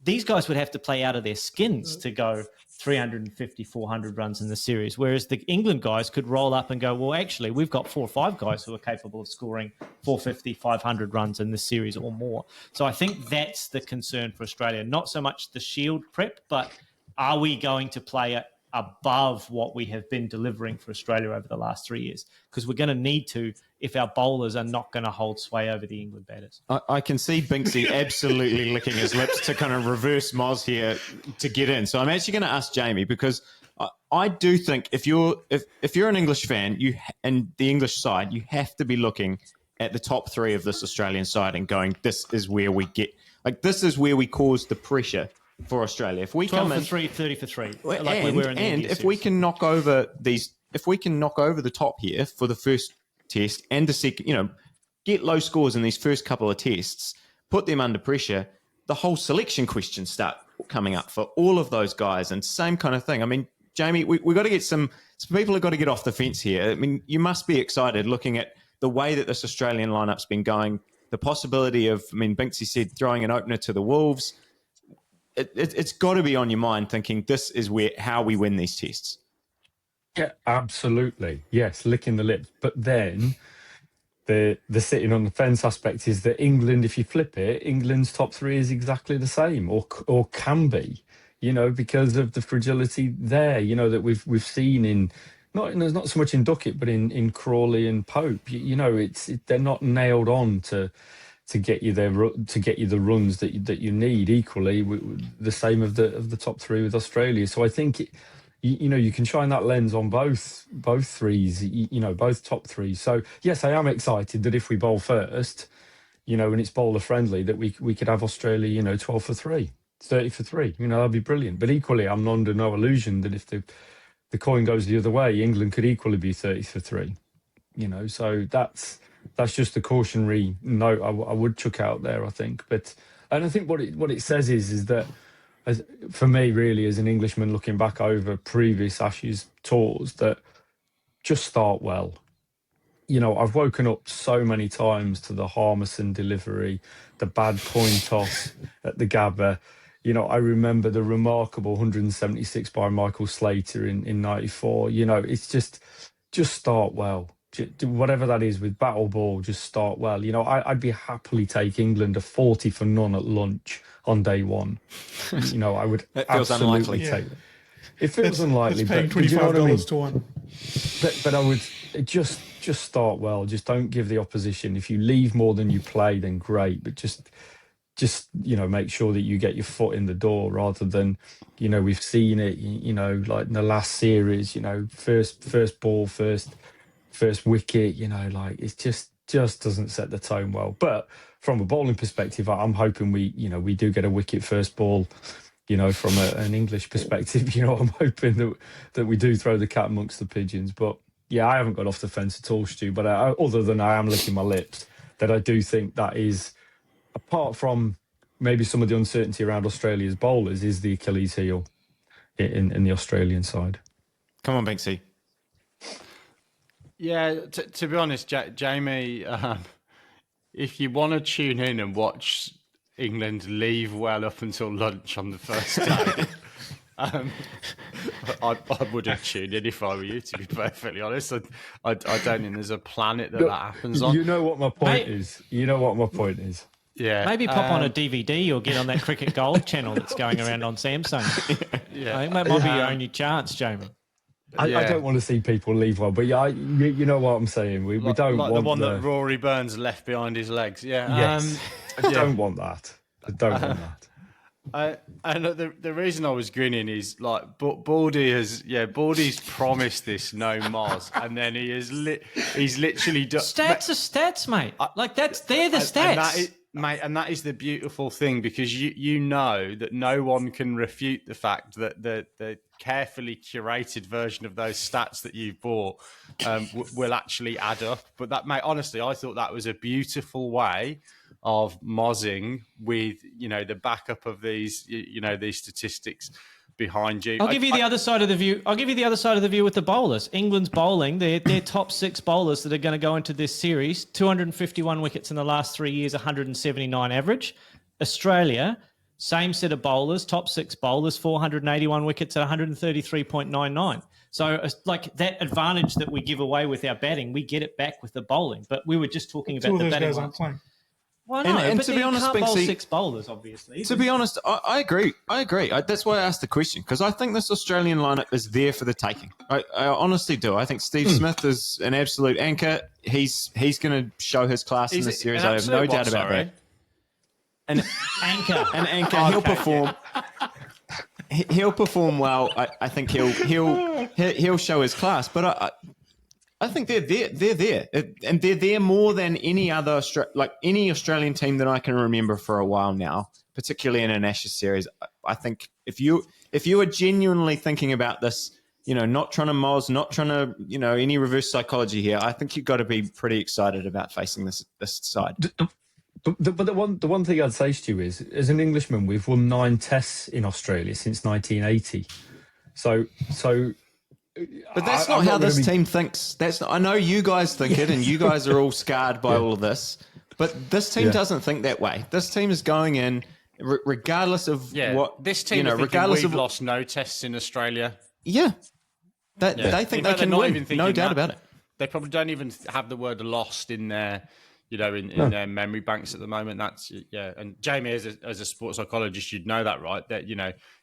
these guys would have to play out of their skins to go 350, 400 runs in the series, whereas the England guys could roll up and go, well, actually, we've got 4 or 5 guys who are capable of scoring 450, 500 runs in this series or more. So I think that's the concern for Australia, not so much the Shield prep, but are we going to play it above what we have been delivering for Australia over the last 3 years? Because we're going to need to, if our bowlers are not going to hold sway over the England batters. I can see Binksy absolutely licking his lips to kind of reverse Moz here to get in. So I'm actually going to ask Jamie, because I do think if you're an English fan, and the English side, you have to be looking at the top 3 of this Australian side and going, this is where we this is where we cause the pressure for Australia. If we 12 come for in 3, 30 for 3, like and, we were in the and India if series. we can knock over the top here for the first test and the second, get low scores in these first couple of tests, put them under pressure, the whole selection questions start coming up for all of those guys, and same kind of thing. I mean, Jamie, we got to get some people have got to get off the fence here. I mean, you must be excited looking at the way that this Australian lineup's been going, the possibility of, Binksy said, throwing an opener to the Wolves. It's got to be on your mind thinking this is how we win these tests. Yeah, absolutely. Yes, licking the lips. But then the sitting on the fence aspect is that England, if you flip it, England's top 3 is exactly the same, or can be, because of the fragility there, that we've seen in not so much in Duckett, but in Crawley and Pope. They're not nailed on to get you there, to get you the runs that you need. Equally, the same of the top 3 with Australia. So I think you can shine that lens on both threes, both top 3. So yes, I am excited that if we bowl first, and it's bowler friendly, that we could have Australia, 12 for 3, 30 for 3. That'd be brilliant. But equally, I'm under no illusion that if the coin goes the other way, England could equally be 30 for 3. So that's just a cautionary note I would chuck out there, I think. And I think what it says is that, for me, really, as an Englishman looking back over previous Ashes tours, that just start well. I've woken up so many times to the Harmison delivery, the bad coin toss at the Gabba. I remember the remarkable 176 by Michael Slater in 94. It's just start well. Whatever that is with battle ball, just start well. I'd be happily take England a 40 for none at lunch on day 1. I would absolutely take it. It feels unlikely. It's paying but you know $25 to 1. But I would just start well. Just don't give the opposition. If you leave more than you play, then great. But just just, make sure that you get your foot in the door rather than, we've seen it, like in the last series, first ball, first wicket, it just doesn't set the tone well. But from a bowling perspective, I'm hoping we do get a wicket first ball, from an English perspective. I'm hoping that we do throw the cat amongst the pigeons. But yeah, I haven't got off the fence at all, Stu, but other than I am licking my lips, that I do think that is, apart from maybe some of the uncertainty around Australia's bowlers, is the Achilles heel in the Australian side. Come on, Binksy. Yeah, to be honest, Jamie, if you want to tune in and watch England leave well up until lunch on the first day, I wouldn't tune in if I were you, to be perfectly honest. I don't think there's a planet that happens on. You know what my point is. Yeah, maybe pop on a DVD or get on that Cricket Gold channel that's going around on Samsung. Yeah, I think that might be your only chance, Jamie. I don't want to see people leave well, but you know what I'm saying. We don't like want the one that Rory Burns left behind his legs. Yeah, yes. I don't want that. I don't want that. And the reason I was grinning is like Baldy's promised this no Moz, and then he's literally done. Stats are stats, mate. They're the stats. And that is the beautiful thing, because you know that no one can refute the fact that the carefully curated version of those stats that you've bought will actually add up. But that, mate, honestly, I thought that was a beautiful way of mozzing with, the backup of these, these statistics behind you. I'll give you the other side of the view. I'll give you the other side of the view with the bowlers. England's bowling, their top 6 bowlers that are going to go into this series, 251 wickets in the last 3 years, 179 average. Australia, same set of bowlers, top 6 bowlers, 481 wickets at 133.99. So that advantage that we give away with our batting, we get it back with the bowling. But we were just talking about the batting. Guys aren't playing. Well, no, and but to be honest, can't bowl Binksy, 6 bowlers, obviously. To be honest, I agree. That's why I asked the question, because I think this Australian lineup is there for the taking. I honestly do. I think Steve Smith is an absolute anchor. He's going to show his class in this series. I have no doubt about that. An anchor. He'll perform. He'll perform well. I think he'll show his class. But I think they're there, and they're there more than any other any Australian team that I can remember for a while now, particularly in an Ashes series. I think if you are genuinely thinking about this, not trying to moz, not trying to any reverse psychology here, I think you've got to be pretty excited about facing this side. But the one thing I'd say to you is, as an Englishman, we've won 9 tests in Australia since 1980. So. But that's not how this team thinks. I know you guys think it, and you guys are all scarred by all of this. But this team doesn't think that way. This team is going in, regardless of what this team. Regardless we've lost no tests in Australia. Yeah, they think they can win. No doubt about it. They probably don't even have the word "lost" in their, in their memory banks at the moment. That's And Jamie, as a sports psychologist, you'd know that, right? That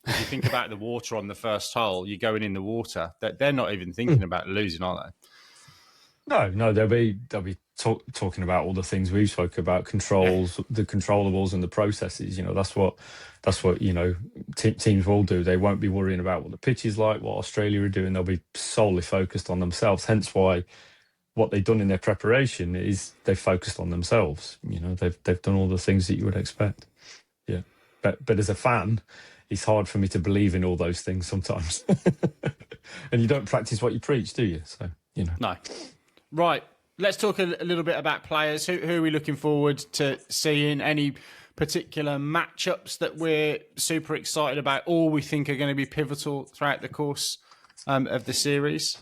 if you think about the water on the first hole, you're going in the water. That they're not even thinking about losing, are they? No, they'll be talking about all the things we've spoken about, controls, the controllables, and the processes. That's what teams will do. They won't be worrying about what the pitch is like, what Australia are doing. They'll be solely focused on themselves. Hence why what they've done in their preparation is they've focused on themselves. They've done all the things that you would expect. Yeah, but as a fan, it's hard for me to believe in all those things sometimes. And you don't practice what you preach, do you? So No. Right. Let's talk a little bit about players. Who are we looking forward to seeing? Any particular matchups that we're super excited about, or we think are going to be pivotal throughout the course of the series?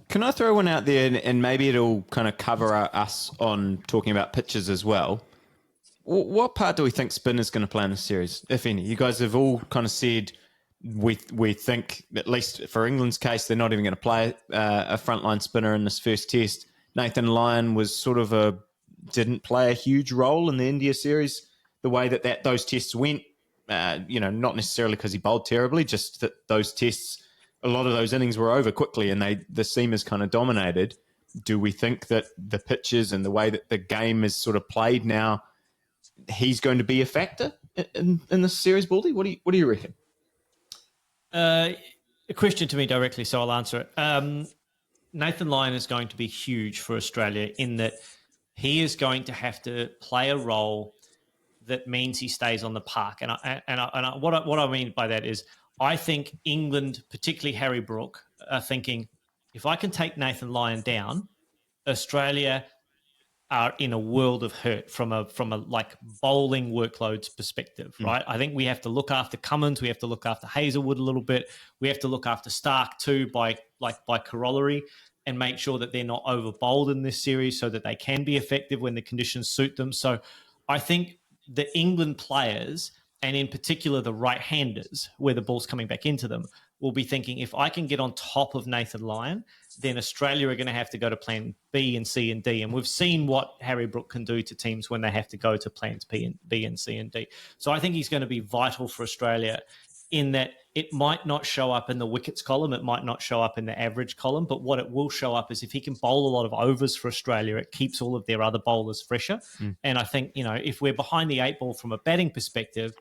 Can I throw one out there, and maybe it'll kind of cover us on talking about pitches as well? What part do we think spin is going to play in this series, if any? You guys have all kind of said we think, at least for England's case, they're not even going to play a frontline spinner in this first test. Nathan Lyon was didn't play a huge role in the India series, the way that those tests went. Not necessarily because he bowled terribly, just that those tests, a lot of those innings were over quickly, and the seamers kind of dominated. Do we think that the pitches and the way that the game is sort of played now he's going to be a factor in this series, Baldy? What do you reckon? A question to me directly, so I'll answer it. Nathan Lyon is going to be huge for Australia in that he is going to have to play a role that means he stays on the park. And what I mean by that is I think England, particularly Harry Brook, are thinking, if I can take Nathan Lyon down, Australia are in a world of hurt from a like bowling workloads perspective, right? I think we have to look after Cummins, we have to look after Hazlewood a little bit, we have to look after Starc too by corollary, and make sure that they're not over bowled in this series so that they can be effective when the conditions suit them. So I think the England players, and in particular the right-handers, where the ball's coming back into them, will be thinking, if I can get on top of Nathan Lyon, then Australia are going to have to go to plan B and C and D. And we've seen what Harry Brook can do to teams when they have to go to plans B and C and D. So I think he's going to be vital for Australia in that it might not show up in the wickets column, it might not show up in the average column, but what it will show up is if he can bowl a lot of overs for Australia, it keeps all of their other bowlers fresher. And I think, if we're behind the eight ball from a batting perspective,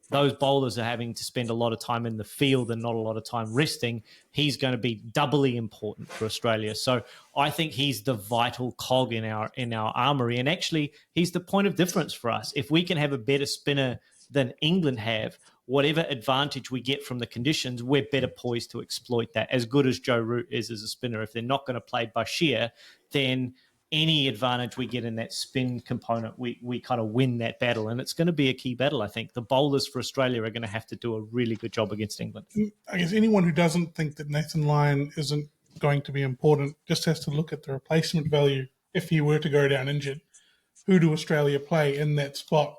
those bowlers are having to spend a lot of time in the field and not a lot of time resting. He's going to be doubly important for Australia. So I think he's the vital cog in our armoury. And actually, he's the point of difference for us. If we can have a better spinner than England have, whatever advantage we get from the conditions, we're better poised to exploit that. As good as Joe Root is as a spinner, if they're not going to play Bashir, then any advantage we get in that spin component, we kind of win that battle. And it's going to be a key battle, I think. The bowlers for Australia are going to have to do a really good job against England. I guess anyone who doesn't think that Nathan Lyon isn't going to be important just has to look at the replacement value. If he were to go down injured, who do Australia play in that spot?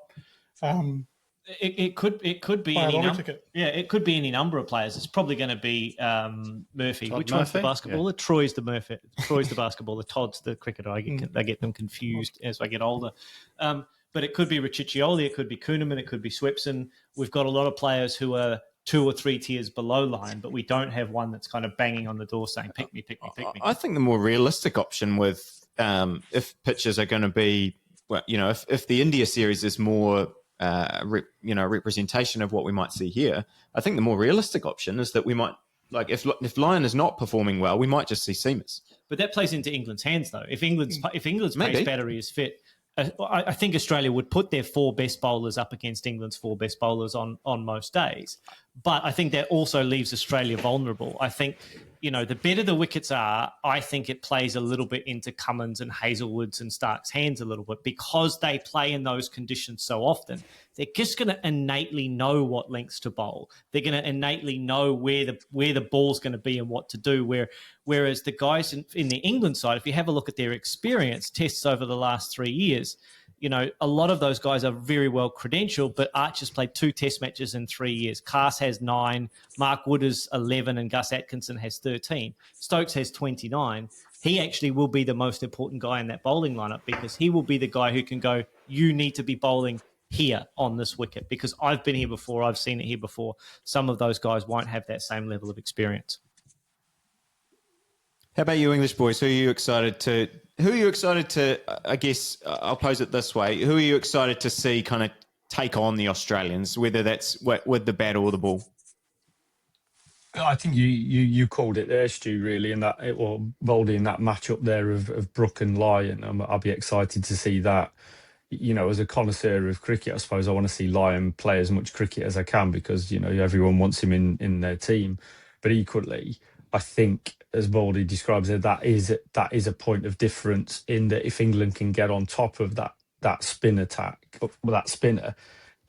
It could be any it could be any number of players. It's probably going to be Murphy. Which one's the basketballer? Yeah. Troy's the basketballer. Todd's the cricketer. I get them confused as I get older. But it could be Richiccioli, it could be Kuhnemann, it could be Swepson. We've got a lot of players who are 2 or 3 tiers below Lyon, but we don't have one that's kind of banging on the door saying, pick me, pick me, pick me. I think the more realistic option with if pitches are going to be, if the India series is more representation of what we might see here, I think the more realistic option is that we might, like, if Lyon is not performing well, we might just see seamers. But that plays into England's hands, though. If England's pace battery is fit, I think Australia would put their 4 best bowlers up against England's 4 best bowlers on most days. But I think that also leaves Australia vulnerable. I think, the better the wickets are, I think it plays a little bit into Cummins and Hazlewood's and Starc's hands a little bit because they play in those conditions so often. They're just going to innately know what lengths to bowl. They're going to innately know where the ball's going to be and what to do. Whereas the guys in the England side, if you have a look at their experience tests over the last 3 years, a lot of those guys are very well credentialed, but Archer's played 2 test matches in 3 years. Cass has 9, Mark Wood is 11, and Gus Atkinson has 13. Stokes has 29. He actually will be the most important guy in that bowling lineup because he will be the guy who can go, you need to be bowling here on this wicket because I've been here before, I've seen it here before. Some of those guys won't have that same level of experience. How about you, English boys? Who are you excited to, I guess, I'll pose it this way. Who are you excited to see kind of take on the Australians, whether that's with the bat or the ball? I think you called it there, Stu, really, or Baldy, in that matchup there of Brook and Lyon. I'll be excited to see that. As a connoisseur of cricket, I suppose I want to see Lyon play as much cricket as I can because, everyone wants him in their team. But equally, I think, as Baldy describes it, that is a point of difference in that if England can get on top of that spin attack, that spinner,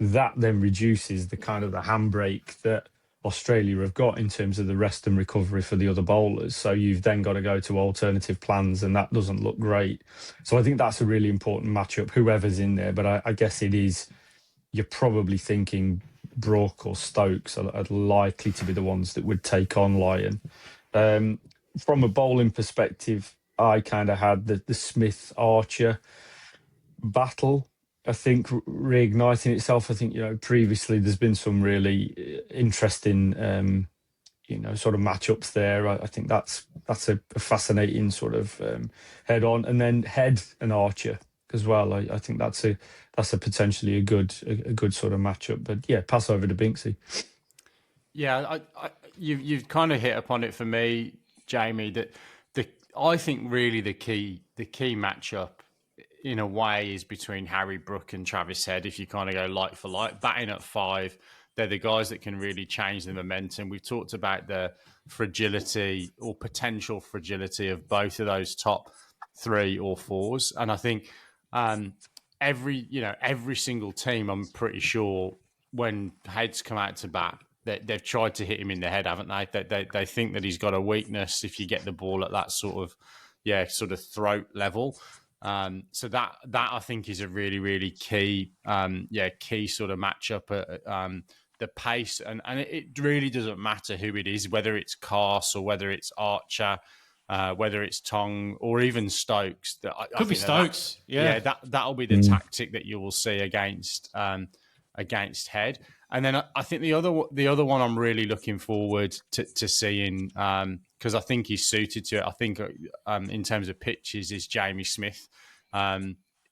that then reduces the kind of the handbrake that Australia have got in terms of the rest and recovery for the other bowlers. So you've then got to go to alternative plans, and that doesn't look great. So I think that's a really important matchup, whoever's in there. But I guess it is, you're probably thinking Brook or Stokes are likely to be the ones that would take on Lyon. From a bowling perspective, I kind of had the Smith-Archer battle, I think, reigniting itself. I think, previously there's been some really interesting, sort of matchups there. I think that's a fascinating sort of head-on. And then Head and Archer, as well. I think that's a potentially a good sort of matchup. But yeah, pass over to Binksy. Yeah, you've kind of hit upon it for me, Jamie. That I think really the key matchup in a way is between Harry Brook and Travis Head. If you kind of go like for like, batting at 5, they're the guys that can really change the momentum. We've talked about the fragility or potential fragility of both of those top 3 or 4s, and I think every single team, I'm pretty sure, when Head's come out to bat, they've tried to hit him in the head, haven't they? They think that he's got a weakness if you get the ball at that sort of throat level. So that I think is a really, really key sort of matchup. The pace, and it really doesn't matter who it is, whether it's Cars or whether it's Archer, whether it's Tong or even Stokes. Could be Stokes. That'll be the tactic that you will see against Head. And then I think the other one I'm really looking forward to seeing, because I think he's suited to it. I think in terms of pitches is Jamie Smith.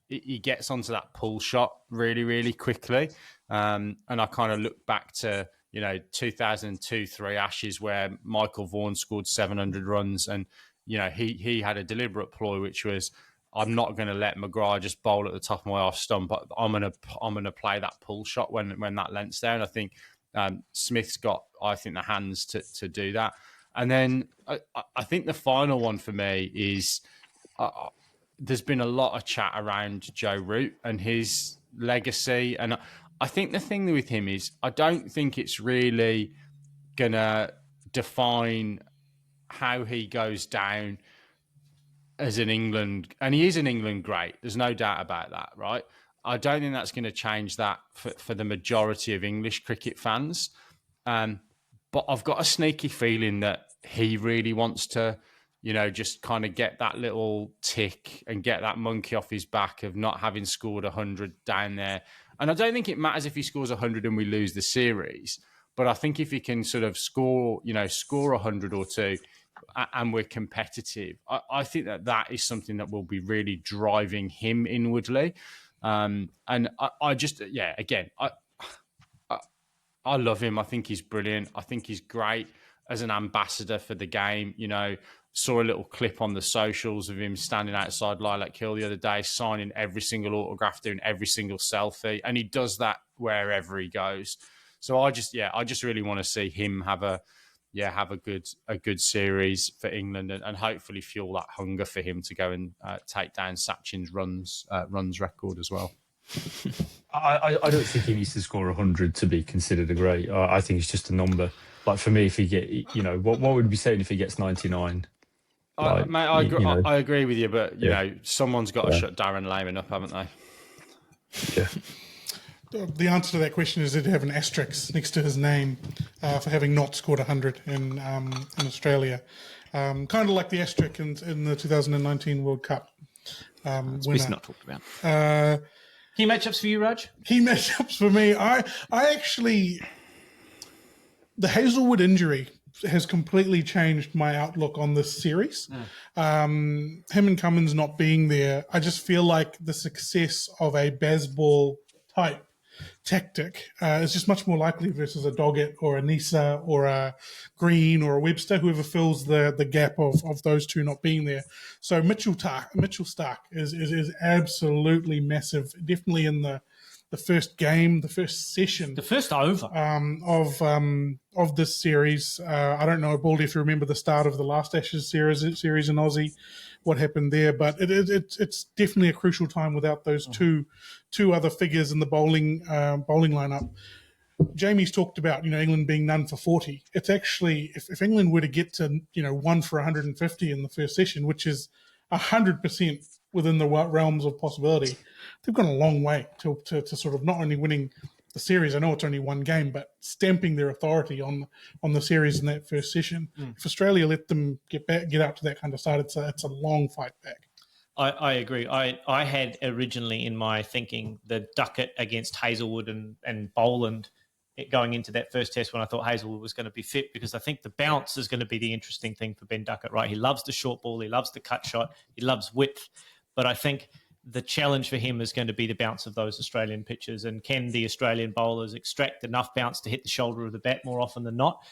He gets onto that pull shot really, really quickly. And I kind of look back to 2002-3 Ashes where Michael Vaughan scored 700 runs, and he had a deliberate ploy, which was, I'm not going to let McGrath just bowl at the top of my off stump, but I'm going to play that pull shot when that length's down. I think Smith's got, the hands to do that. And then I think the final one for me is there's been a lot of chat around Joe Root and his legacy, and I think the thing with him is I don't think it's really going to define how he goes down as an England, and he is an England great. There's no doubt about that, right? I don't think that's going to change that for the majority of English cricket fans. But I've got a sneaky feeling that he really wants to, just kind of get that little tick and get that monkey off his back of not having scored 100 down there. And I don't think it matters if he scores 100 and we lose the series. But I think if he can sort of score 100 or 2, and we're competitive, I think that is something that will be really driving him inwardly. And I just, again, I love him. I think he's brilliant. I think he's great as an ambassador for the game. Saw a little clip on the socials of him standing outside Lilac Hill the other day, signing every single autograph, doing every single selfie. And he does that wherever he goes. So I just really want to see him have a good series for England, and hopefully fuel that hunger for him to go and take down Sachin's runs record as well. I don't think he needs to score 100 to be considered a great. I think it's just a number. Like for me, if he get, what would we say if he gets 99? Mate, I agree with you, but someone's got to shut Darren Lehmann up, haven't they? Yeah. The answer to that question is he'd have an asterisk next to his name for having not scored 100 in Australia. Kind of like the asterisk in the 2019 World Cup. It's best not talked about. Key matchups for you, Raj? Key matchups for me. I actually, the Hazlewood injury has completely changed my outlook on this series. Him and Cummins not being there, I just feel like the success of a Bazball type tactic is just much more likely versus a Duckett or a Nisa or a Green or a Webster, whoever fills the gap of those two not being there. So Mitchell Starc is absolutely massive, definitely in the first game, the first session, the first over of this series. I don't know, Baldy, if you remember the start of the last Ashes series in Aussie, what happened there, but it's definitely a crucial time without those two other figures in the bowling lineup. Jamie's talked about England being none for 40. It's actually, if England were to get to 1 for 150 in the first session, which is 100% within the realms of possibility, they've gone a long way to sort of not only winning the series. I know it's only one game, but stamping their authority on the series in that first session. If Australia let them get out to that kind of side, it's a long fight back. I agree. I had originally in my thinking the Duckett against Hazlewood and Boland going into that first test when I thought Hazlewood was going to be fit, because I think the bounce is going to be the interesting thing for Ben Duckett, right? He loves the short ball. He loves the cut shot. He loves width. But I think the challenge for him is going to be the bounce of those Australian pitches, and can the Australian bowlers extract enough bounce to hit the shoulder of the bat more often than not?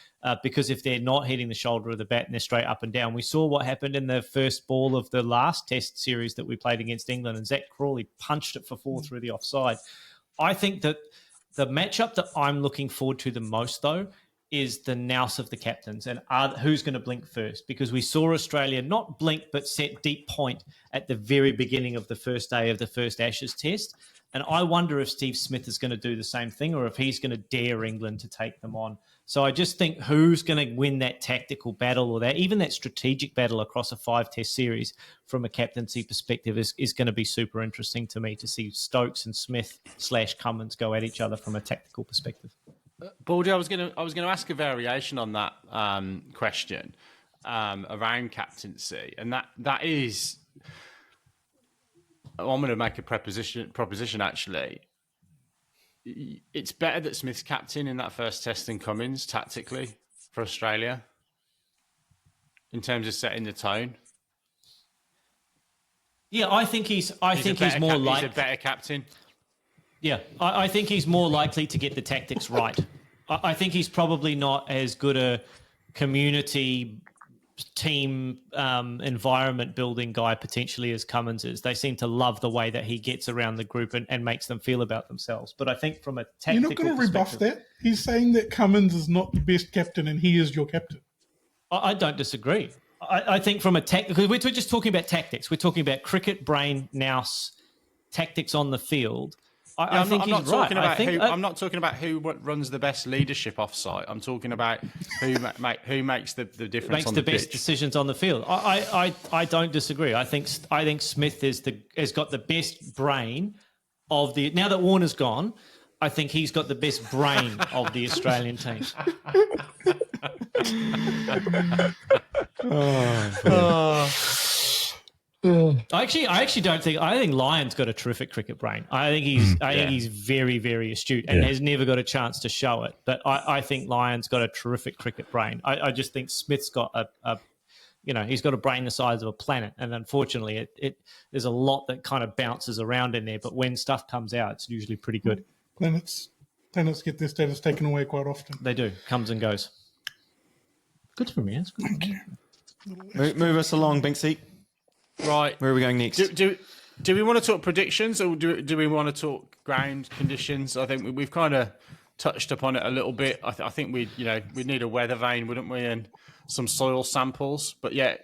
Because if they're not hitting the shoulder of the bat and they're straight up and down, we saw what happened in the first ball of the last Test series that we played against England, and Zach Crawley punched it for 4 through the offside. I think that the matchup that I'm looking forward to the most, though, is the nous of the captains and who's going to blink first, because we saw Australia not blink but set deep point at the very beginning of the first day of the first Ashes Test. And I wonder if Steve Smith is going to do the same thing, or if he's going to dare England to take them on. So I just think who's going to win that tactical battle, or even that strategic battle across a 5-test series from a captaincy perspective is going to be super interesting to me, to see Stokes and Smith / Cummins go at each other from a tactical perspective. Baldy, I was going to ask a variation on that question around captaincy, and that is, I'm going to make a proposition actually. It's better that Smith's captain in that first test than Cummins tactically for Australia in terms of setting the tone. Yeah, I think he's more like he's a better captain. Yeah, I think he's more likely to get the tactics right. I think he's probably not as good a community team environment building guy potentially as Cummins is. They seem to love the way that he gets around the group and makes them feel about themselves. But I think from a tactical You're not going to rebuff that? He's saying that Cummins is not the best captain and he is your captain. I don't disagree. I think from a because we're just talking about tactics. We're talking about cricket, brain, nous, tactics on the field. I'm not talking about who runs the best leadership off-site. I'm talking about who makes the difference on the pitch. Makes the best decisions on the field. I don't disagree. I think Smith has got the best brain of the. Now that Warner's gone, I think he's got the best brain of the Australian team. I actually don't think. I think Lyon's got a terrific cricket brain. I think he's very, very astute and has never got a chance to show it. But I think Lyon's got a terrific cricket brain. I just think Smith's got he's got a brain the size of a planet, and unfortunately, there's a lot that kind of bounces around in there. But when stuff comes out, it's usually pretty good. Planets get their status taken away quite often. They do. Comes and goes. Good for me. That's good. Thank you. Move us along, Binksy. Right. Where are we going next? Do we want to talk predictions, or do we want to talk ground conditions? I think we've kind of touched upon it a little bit. I think we need a weather vane, wouldn't we, and some soil samples. But yeah,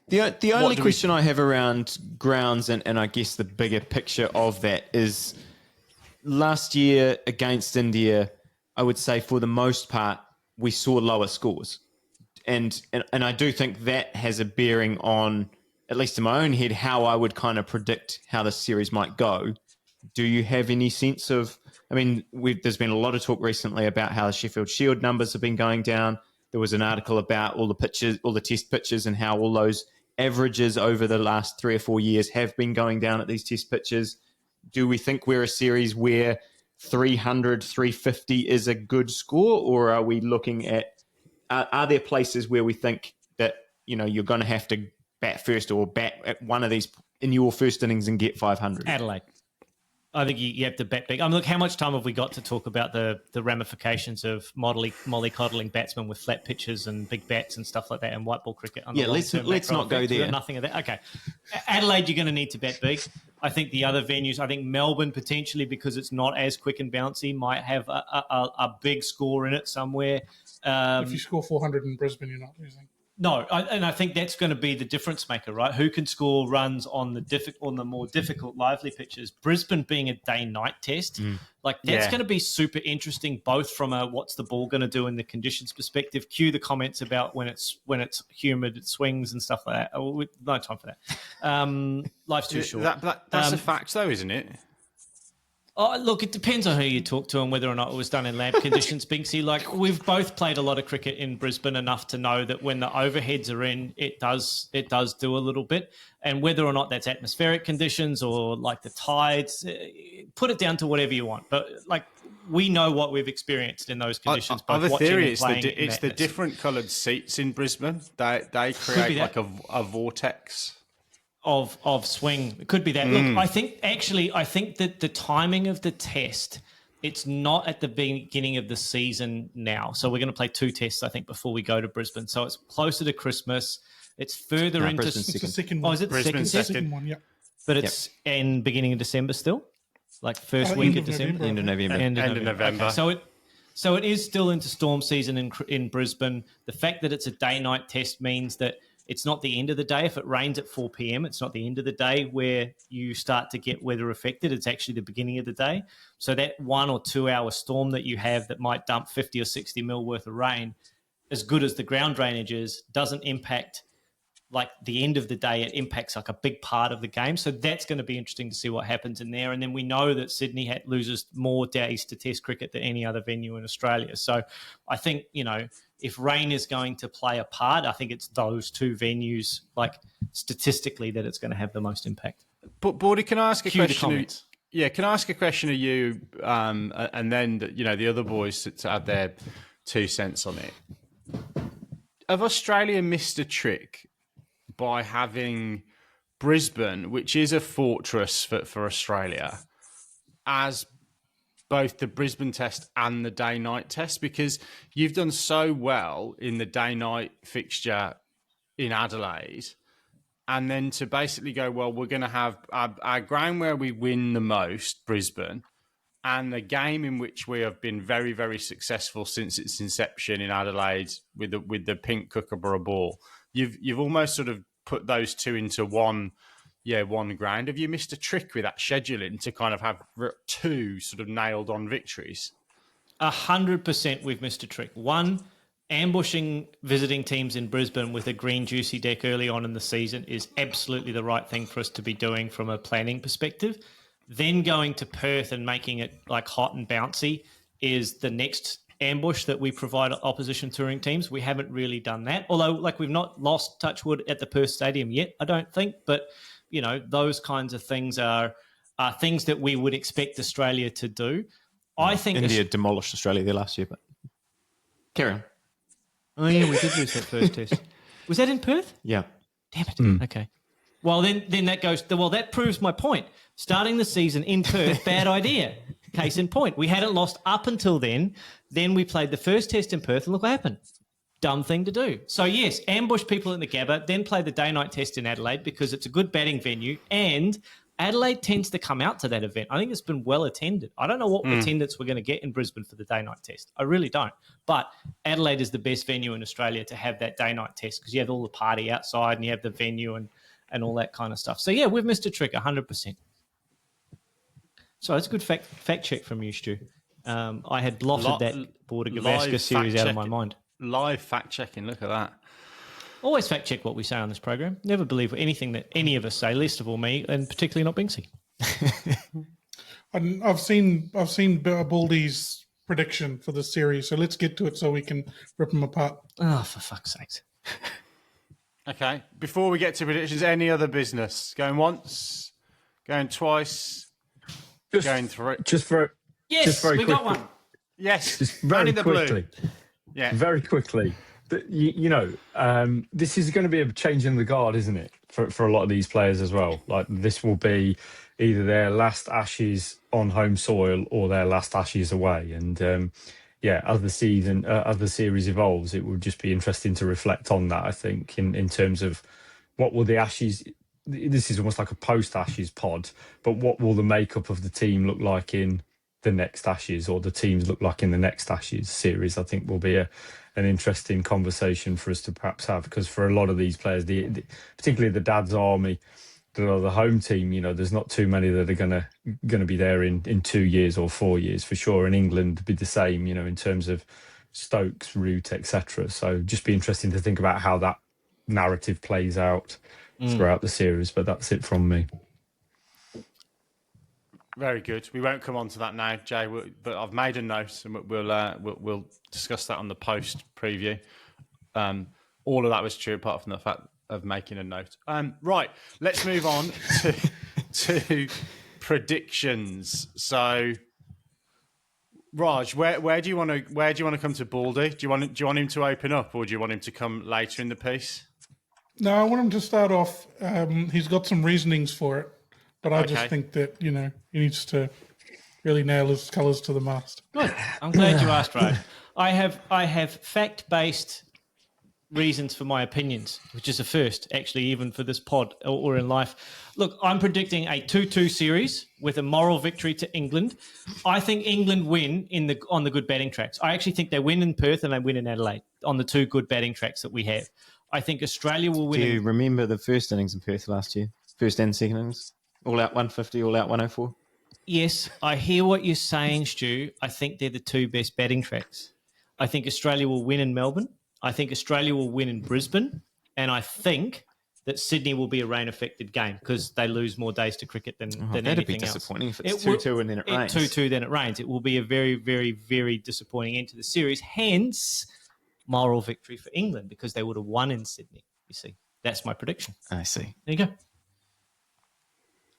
the only question I have around grounds and I guess the bigger picture of that is last year against India, I would say for the most part we saw lower scores, and I do think that has a bearing on, at least in my own head, how I would kind of predict how the series might go. Do you have any sense of, there's been a lot of talk recently about how the Sheffield Shield numbers have been going down. There was an article about all the test pitches and how all those averages over the last 3 or 4 years have been going down at these test pitches. Do we think we're a series where 300, 350 is a good score, or are we looking at, are there places where we think that, you're going to have to bat first or bat at one of these in your first innings and get 500? Adelaide. I think you have to bet big. Look, how much time have we got to talk about the ramifications of mollycoddling batsmen with flat pitches and big bats and stuff like that and white ball cricket? Let's not go there. Nothing of that. Okay. Adelaide, you're going to need to bet big. I think the other venues, I think Melbourne potentially, because it's not as quick and bouncy, might have a big score in it somewhere. If you score 400 in Brisbane, you're not losing. No, and I think that's going to be the difference maker, right? Who can score runs on the more difficult, lively pitches? Brisbane being a day-night test, that's going to be super interesting, both from a what's the ball going to do in the conditions perspective. Cue the comments about when it's humid, it swings and stuff like that. No time for that. Life's too short. That's a fact, though, isn't it? Oh, look, it depends on who you talk to and whether or not it was done in lab conditions, Binksy. Like, we've both played a lot of cricket in Brisbane enough to know that when the overheads are in, it does do a little bit. And whether or not that's atmospheric conditions or like the tides, put it down to whatever you want. But like, we know what we've experienced in those conditions. Other theory is it's the different coloured seats in Brisbane. They create like a vortex. of swing. It could be that. Look, I think that the timing of the test, it's not at the beginning of the season now. So we're going to play 2 tests, I think, before we go to Brisbane. So it's closer to Christmas. It's further into... It's the second one. Oh, is it the second one? Yeah. But it's in beginning of December still? Like first week of December? End of November. End of November. Okay. So it is still into storm season in Brisbane. The fact that it's a day-night test means that it's not the end of the day. If it rains at 4 p.m., it's not the end of the day where you start to get weather affected. It's actually the beginning of the day. So that 1 or 2 hour storm that you have that might dump 50 or 60 mil worth of rain, as good as the ground drainage is, doesn't impact like the end of the day. It impacts like a big part of the game. So that's going to be interesting to see what happens in there. And then we know that Sydney loses more days to test cricket than any other venue in Australia. So I think, if rain is going to play a part, I think it's those 2 venues, like statistically, that it's going to have the most impact. But Baldy, can I ask a question? Yeah, can I ask a question of you, and then the other boys to add their 2 cents on it? Have Australia missed a trick by having Brisbane, which is a fortress for Australia, as both the Brisbane test and the day-night test? Because you've done so well in the day-night fixture in Adelaide, and then to basically go, well, we're going to have our ground where we win the most, Brisbane, and the game in which we have been very, very successful since its inception in Adelaide with the pink kookaburra ball. You've almost sort of put those 2 into one ground. Have you missed a trick with that scheduling to kind of have 2 sort of nailed on victories? 100% we've missed a trick. 1, ambushing visiting teams in Brisbane with a green juicy deck early on in the season is absolutely the right thing for us to be doing from a planning perspective. Then going to Perth and making it like hot and bouncy is the next ambush that we provide opposition touring teams. We haven't really done that. Although, like, we've not lost Touchwood at the Perth Stadium yet, I don't think. But, those kinds of things are things that we would expect Australia to do. I think India demolished Australia there last year, but carry on. Oh, yeah, we did lose that first test. Was that in Perth? Yeah. Damn it. Okay. Well, then that goes... Well, that proves my point. Starting the season in Perth, bad idea. Case in point. We hadn't lost up until then. Then we played the first test in Perth, and look what happened. Dumb thing to do. So, yes, ambush people in the Gabba, then play the day-night test in Adelaide because it's a good batting venue, and Adelaide tends to come out to that event. I think it's been well attended. I don't know what attendance we're going to get in Brisbane for the day-night test. I really don't. But Adelaide is the best venue in Australia to have that day-night test because you have all the party outside and you have the venue and all that kind of stuff. So, yeah, we've missed a trick 100%. So that's a good fact check from you, Stu. I had blotted that Border Gavaskar series out of my mind. Live fact checking, look at that. Always fact check what we say on this program. Never believe anything that any of us say, least of all me, and particularly not Binksy. I've seen Baldy's prediction for this series, so let's get to it so we can rip them apart. Oh, for fuck's sake. Okay, before we get to predictions, any other business? Going once? Going twice? Going through. Yes, we got one. Yes, just very quickly. Yeah, very quickly. This is going to be a change in the guard, isn't it, for a lot of these players as well? Like, this will be either their last Ashes on home soil or their last Ashes away. And as the series evolves, it will just be interesting to reflect on that. I think in terms of what will the Ashes. This is almost like a post-Ashes pod, but what will the makeup of the team look like in the next Ashes, or the teams look like in the next Ashes series? I think will be an interesting conversation for us to perhaps have, because for a lot of these players, particularly the Dad's Army, that are the home team, there's not too many that are going to be there in 2 years or 4 years for sure. In England, it'd be the same, in terms of Stokes, route, etc. So just be interesting to think about how that narrative plays out throughout the series. But that's it from me. Very good. We won't come on to that now, Jay, but I've made a note, and we'll discuss that on the post preview. All of that was true, apart from the fact of making a note. Right, let's move on to predictions. So, Raj, where do you want to come to Baldy? Do you want him to open up, or do you want him to come later in the piece? No, I want him to start off. He's got some reasonings for it, but I just think that, he needs to really nail his colours to the mast. Good. I'm glad you asked, Raj. I have fact-based reasons for my opinions, which is a first, actually, even for this pod or in life. Look, I'm predicting a 2-2 series with a moral victory to England. I think England win on the good batting tracks. I actually think they win in Perth and they win in Adelaide on the two good batting tracks that we have. I think Australia will win. Do you remember the first innings in Perth last year? First and second innings? All out 150, all out 104? Yes, I hear what you're saying, Stu. I think they're the two best batting tracks. I think Australia will win in Melbourne. I think Australia will win in Brisbane. And I think that Sydney will be a rain-affected game because they lose more days to cricket than anything else. That'd be disappointing if it's 2-2 and then it rains. 2-2, then it rains. It will be a very, very, very disappointing end to the series. Hence, moral victory for England because they would have won in Sydney, you see. That's my prediction. I see. There you go.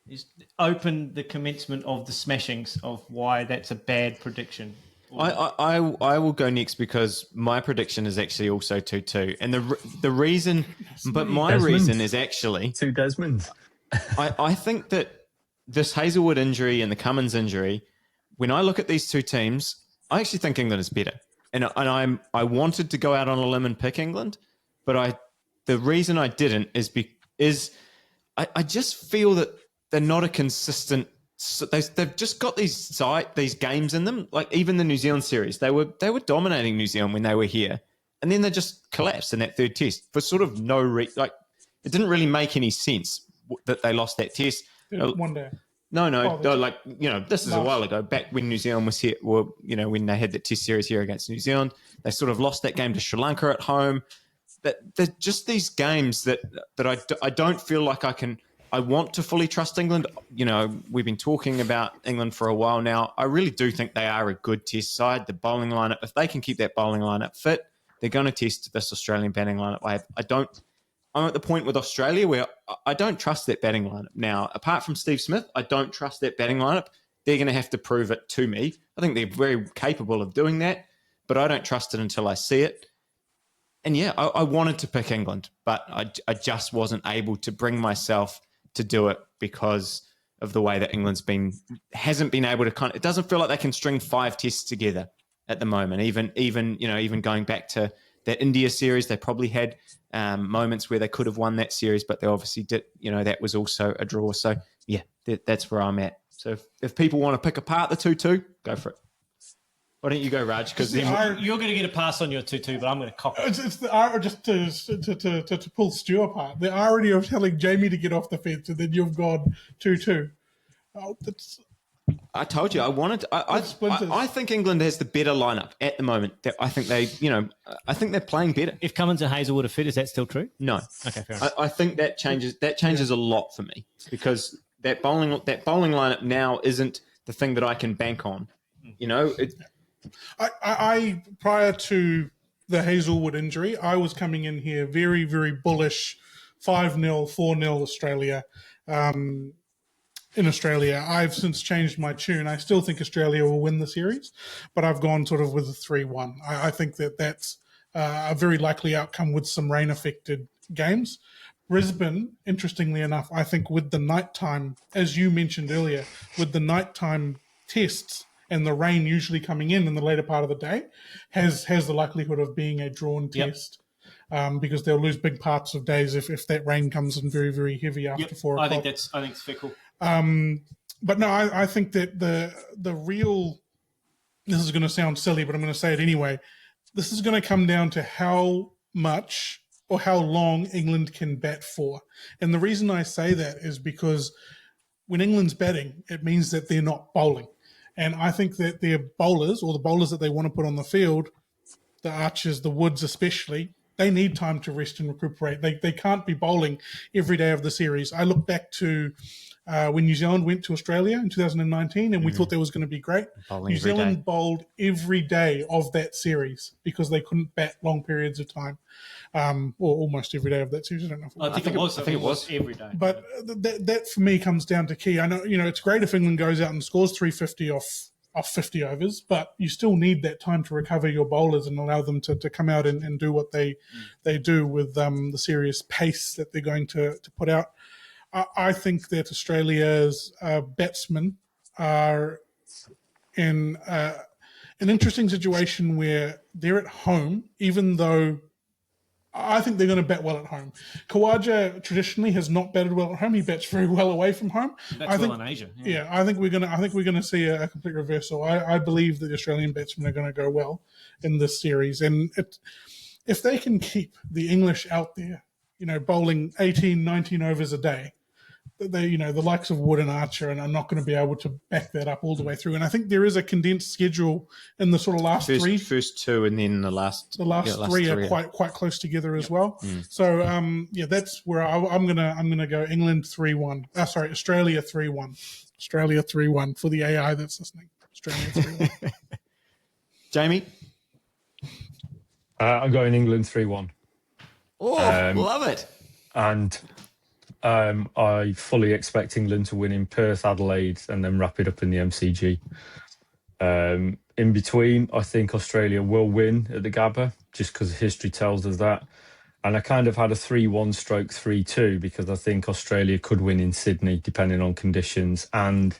Just open the commencement of the smashings of why that's a bad prediction. I will go next because my prediction is actually also 2-2. And the reason, but my reason is actually... 2 Desmonds. I think that this Hazlewood injury and the Cummins injury, when I look at these two teams, I actually think England is better. And I wanted to go out on a limb and pick England, but the reason I didn't is I just feel that they're not a consistent. They've just got these games in them. Like even the New Zealand series, they were dominating New Zealand when they were here, and then they just collapsed in that third test for sort of no like it didn't really make any sense that they lost that test. One day. No, like, this is a while ago, back when New Zealand was here, when they had that test series here against New Zealand, they sort of lost that game to Sri Lanka at home. They're just these games that I don't feel like I want to fully trust England. We've been talking about England for a while now. I really do think they are a good test side. The bowling lineup, if they can keep that bowling lineup fit, they're going to test this Australian batting lineup. I'm at the point with Australia where I don't trust that batting lineup. Now, apart from Steve Smith, I don't trust that batting lineup. They're going to have to prove it to me. I think they're very capable of doing that, but I don't trust it until I see it. And yeah, I wanted to pick England, but I just wasn't able to bring myself to do it because of the way that England's hasn't been able to it doesn't feel like they can string 5 tests together at the moment. Even going back to that India series, they probably had moments where they could have won that series, but they obviously did. That was also a draw. So yeah, that's where I'm at. So if people want to pick apart the 2-2, go for it. Why don't you go, Raj? Because you're going to get a pass on your 2-2, but I'm going to cock it. It's the just to pull Stu apart. The irony of telling Jamie to get off the fence and then you've gone 2-2. Oh, I told you I wanted. I think England has the better lineup at the moment. I think they're playing better. If Cummins and Hazlewood are fit, is that still true? No. Okay, fair enough. I think that changes a lot for me because that bowling lineup now isn't the thing that I can bank on. I prior to the Hazlewood injury, I was coming in here very, very bullish, 5-0, 4-0 Australia. In Australia, I've since changed my tune. I still think Australia will win the series, but I've gone sort of with a 3-1. I think that's a very likely outcome with some rain-affected games. Brisbane, interestingly enough, I think with the nighttime, as you mentioned earlier, with the nighttime tests and the rain usually coming in the later part of the day, has the likelihood of being a drawn test. Because they'll lose big parts of days if that rain comes in very, very heavy after 4 o'clock. I think it's fickle. But no, I think that the real, this is going to sound silly, but I'm going to say it anyway. This is going to come down to how much or how long England can bat for. And the reason I say that is because when England's batting, it means that they're not bowling. And I think that their bowlers, or the bowlers that they want to put on the field, the Archers, the Woods especially, they need time to rest and recuperate. They can't be bowling every day of the series. I look back to when New Zealand went to Australia in 2019, and we thought that was going to be great. New Zealand bowled every day of that series because they couldn't bat long periods of time, or almost every day of that series. I don't know. I think it was every day. But that for me comes down to key. I know it's great if England goes out and scores 350 off off 50 overs, but you still need that time to recover your bowlers and allow them to come out and do what they do with the serious pace that they're going to put out. I think that Australia's batsmen are in an interesting situation where they're at home, even though I think they're going to bat well at home. Khawaja traditionally has not batted well at home. He bats very well away from home. Bats well in Asia. Yeah, I think we're going to see a complete reversal. I believe that the Australian batsmen are going to go well in this series, and if they can keep the English out there, bowling 18, 19 overs a day, they, the likes of Wood and Archer and are not going to be able to back that up all the way through. And I think there is a condensed schedule in the sort of last three. First two, and then the last three are quite close together as well. So that's where I'm gonna go. England 3-1. Australia 3-1. Australia 3-1 for the AI that's listening. Australia 3-1. Jamie, I'm going England 3-1. Oh, love it. And I fully expect England to win in Perth, Adelaide, and then wrap it up in the MCG. In between, I think Australia will win at the Gabba, just because history tells us that. And I kind of had a 3-1 stroke 3-2 because I think Australia could win in Sydney, depending on conditions. And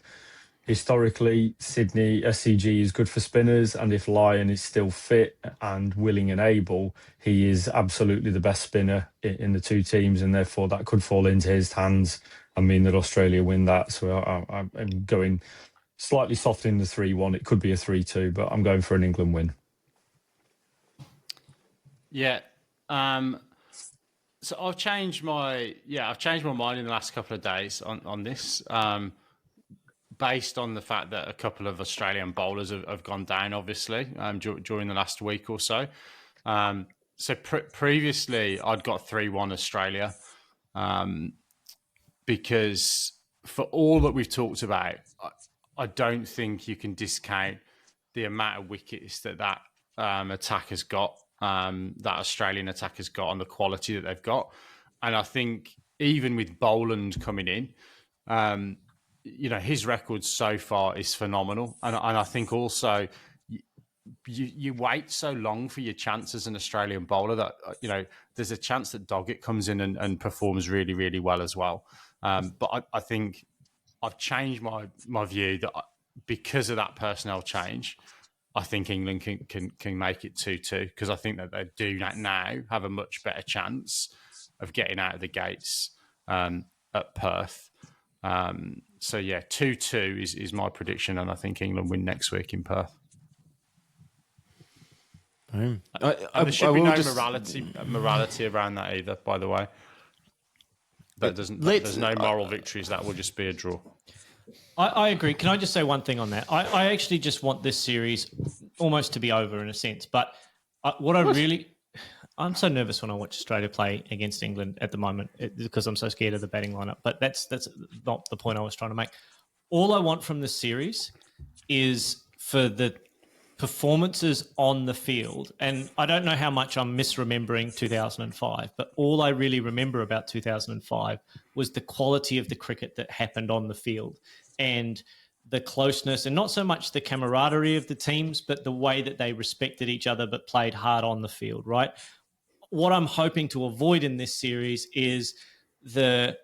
historically, Sydney SCG is good for spinners, and if Lyon is still fit and willing and able, he is absolutely the best spinner in the two teams, and therefore that could fall into his hands and mean that Australia win that. So I'm going slightly soft in the 3-1. It could be a 3-2, but I'm going for an England win. Yeah. So I've changed my mind in the last couple of days on this. Based on the fact that a couple of Australian bowlers have gone down, obviously, during the last week or so. Previously, I'd got 3-1 Australia because for all that we've talked about, I don't think you can discount the amount of wickets that attack has got, that Australian attack has got, and the quality that they've got. And I think even with Boland coming in, his record so far is phenomenal. And I think also you wait so long for your chance as an Australian bowler that, there's a chance that Duckett comes in and performs really, really well as well. But I think I've changed my view that because of that personnel change, I think England can make it 2-2 because I think that they do now have a much better chance of getting out of the gates at Perth. 2-2 is my prediction, and I think England win next week in Perth. There should be no morality around that either, by the way. There's no moral victories. That will just be a draw. I agree. Can I just say one thing on that? I actually just want this series almost to be over in a sense. But I'm so nervous when I watch Australia play against England at the moment because I'm so scared of the batting lineup. But that's not the point I was trying to make. All I want from this series is for the performances on the field. And I don't know how much I'm misremembering 2005, but all I really remember about 2005 was the quality of the cricket that happened on the field and the closeness, and not so much the camaraderie of the teams, but the way that they respected each other but played hard on the field, right? What I'm hoping to avoid in this series is the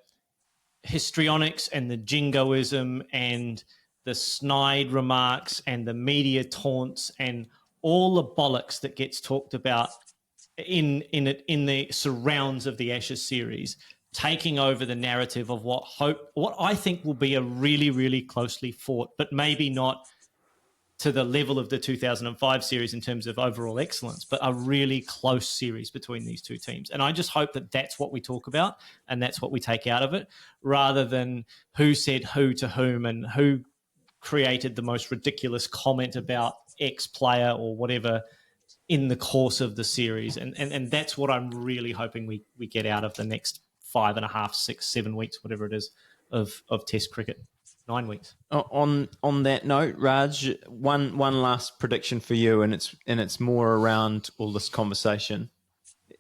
histrionics and the jingoism and the snide remarks and the media taunts and all the bollocks that gets talked about in the surrounds of the Ashes series, taking over the narrative of what I think will be a really, really closely fought, but maybe not to the level of the 2005 series in terms of overall excellence, but a really close series between these two teams. And I just hope that that's what we talk about and that's what we take out of it, rather than who said who to whom and who created the most ridiculous comment about X player or whatever in the course of the series. And that's what I'm really hoping we get out of the next 5.5, 6, 7 weeks, whatever it is, of Test cricket. 9 weeks. On that note, Raj, one last prediction for you, and it's more around all this conversation.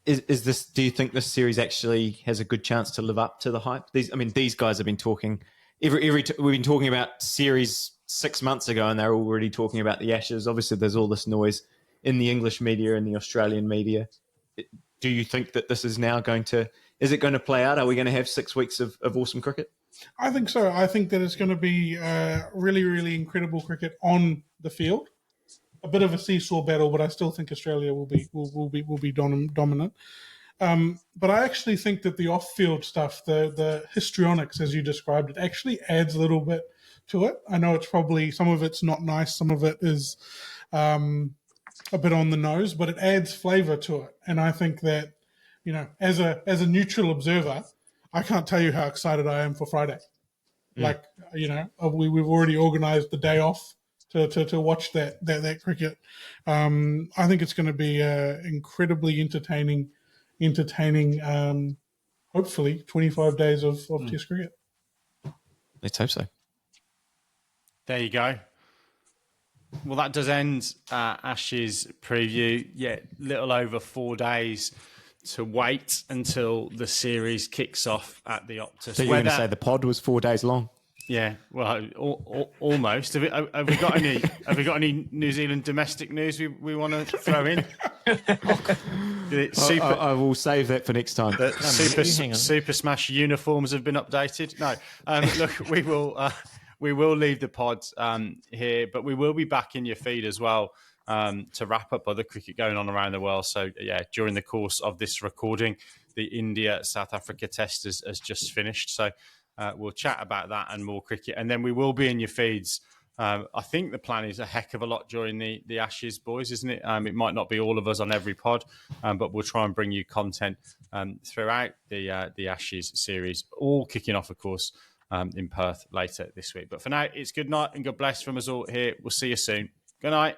Is this? Do you think this series actually has a good chance to live up to the hype? These guys have been talking. We've been talking about series 6 months ago and they're already talking about the Ashes. Obviously, there's all this noise in the English media and the Australian media. Do you think that this is now is it going to play out? Are we going to have 6 weeks of awesome cricket? I think so. I think that it's going to be really, really incredible cricket on the field. A bit of a seesaw battle, but I still think Australia will be dominant. But I actually think that the off-field stuff, the histrionics, as you described it, actually adds a little bit to it. I know it's probably, some of it's not nice, some of it is a bit on the nose, but it adds flavour to it. And I think that, as a neutral observer, I can't tell you how excited I am for Friday. Like, we've already organised the day off to watch that cricket. I think it's going to be incredibly entertaining. Hopefully 25 days of Test cricket. Let's hope so. There you go. Well, that does end Ashes preview. Yeah, little over 4 days to wait until the series kicks off at the Optus. So you're going to say the pod was 4 days long? Yeah, well, almost. Have we got any? Have we got any New Zealand domestic news we want to throw in? I will save that for next time. Super Smash uniforms have been updated. No, look, we will leave the pod here, but we will be back in your feed as well to wrap up other cricket going on around the world. So yeah, during the course of this recording, the India-South Africa test has just finished. So we'll chat about that and more cricket. And then we will be in your feeds. I think the plan is a heck of a lot during the Ashes, boys, isn't it? It might not be all of us on every pod, but we'll try and bring you content throughout the Ashes series, all kicking off, of course, in Perth later this week. But for now, it's good night and God bless from us all here. We'll see you soon. Good night.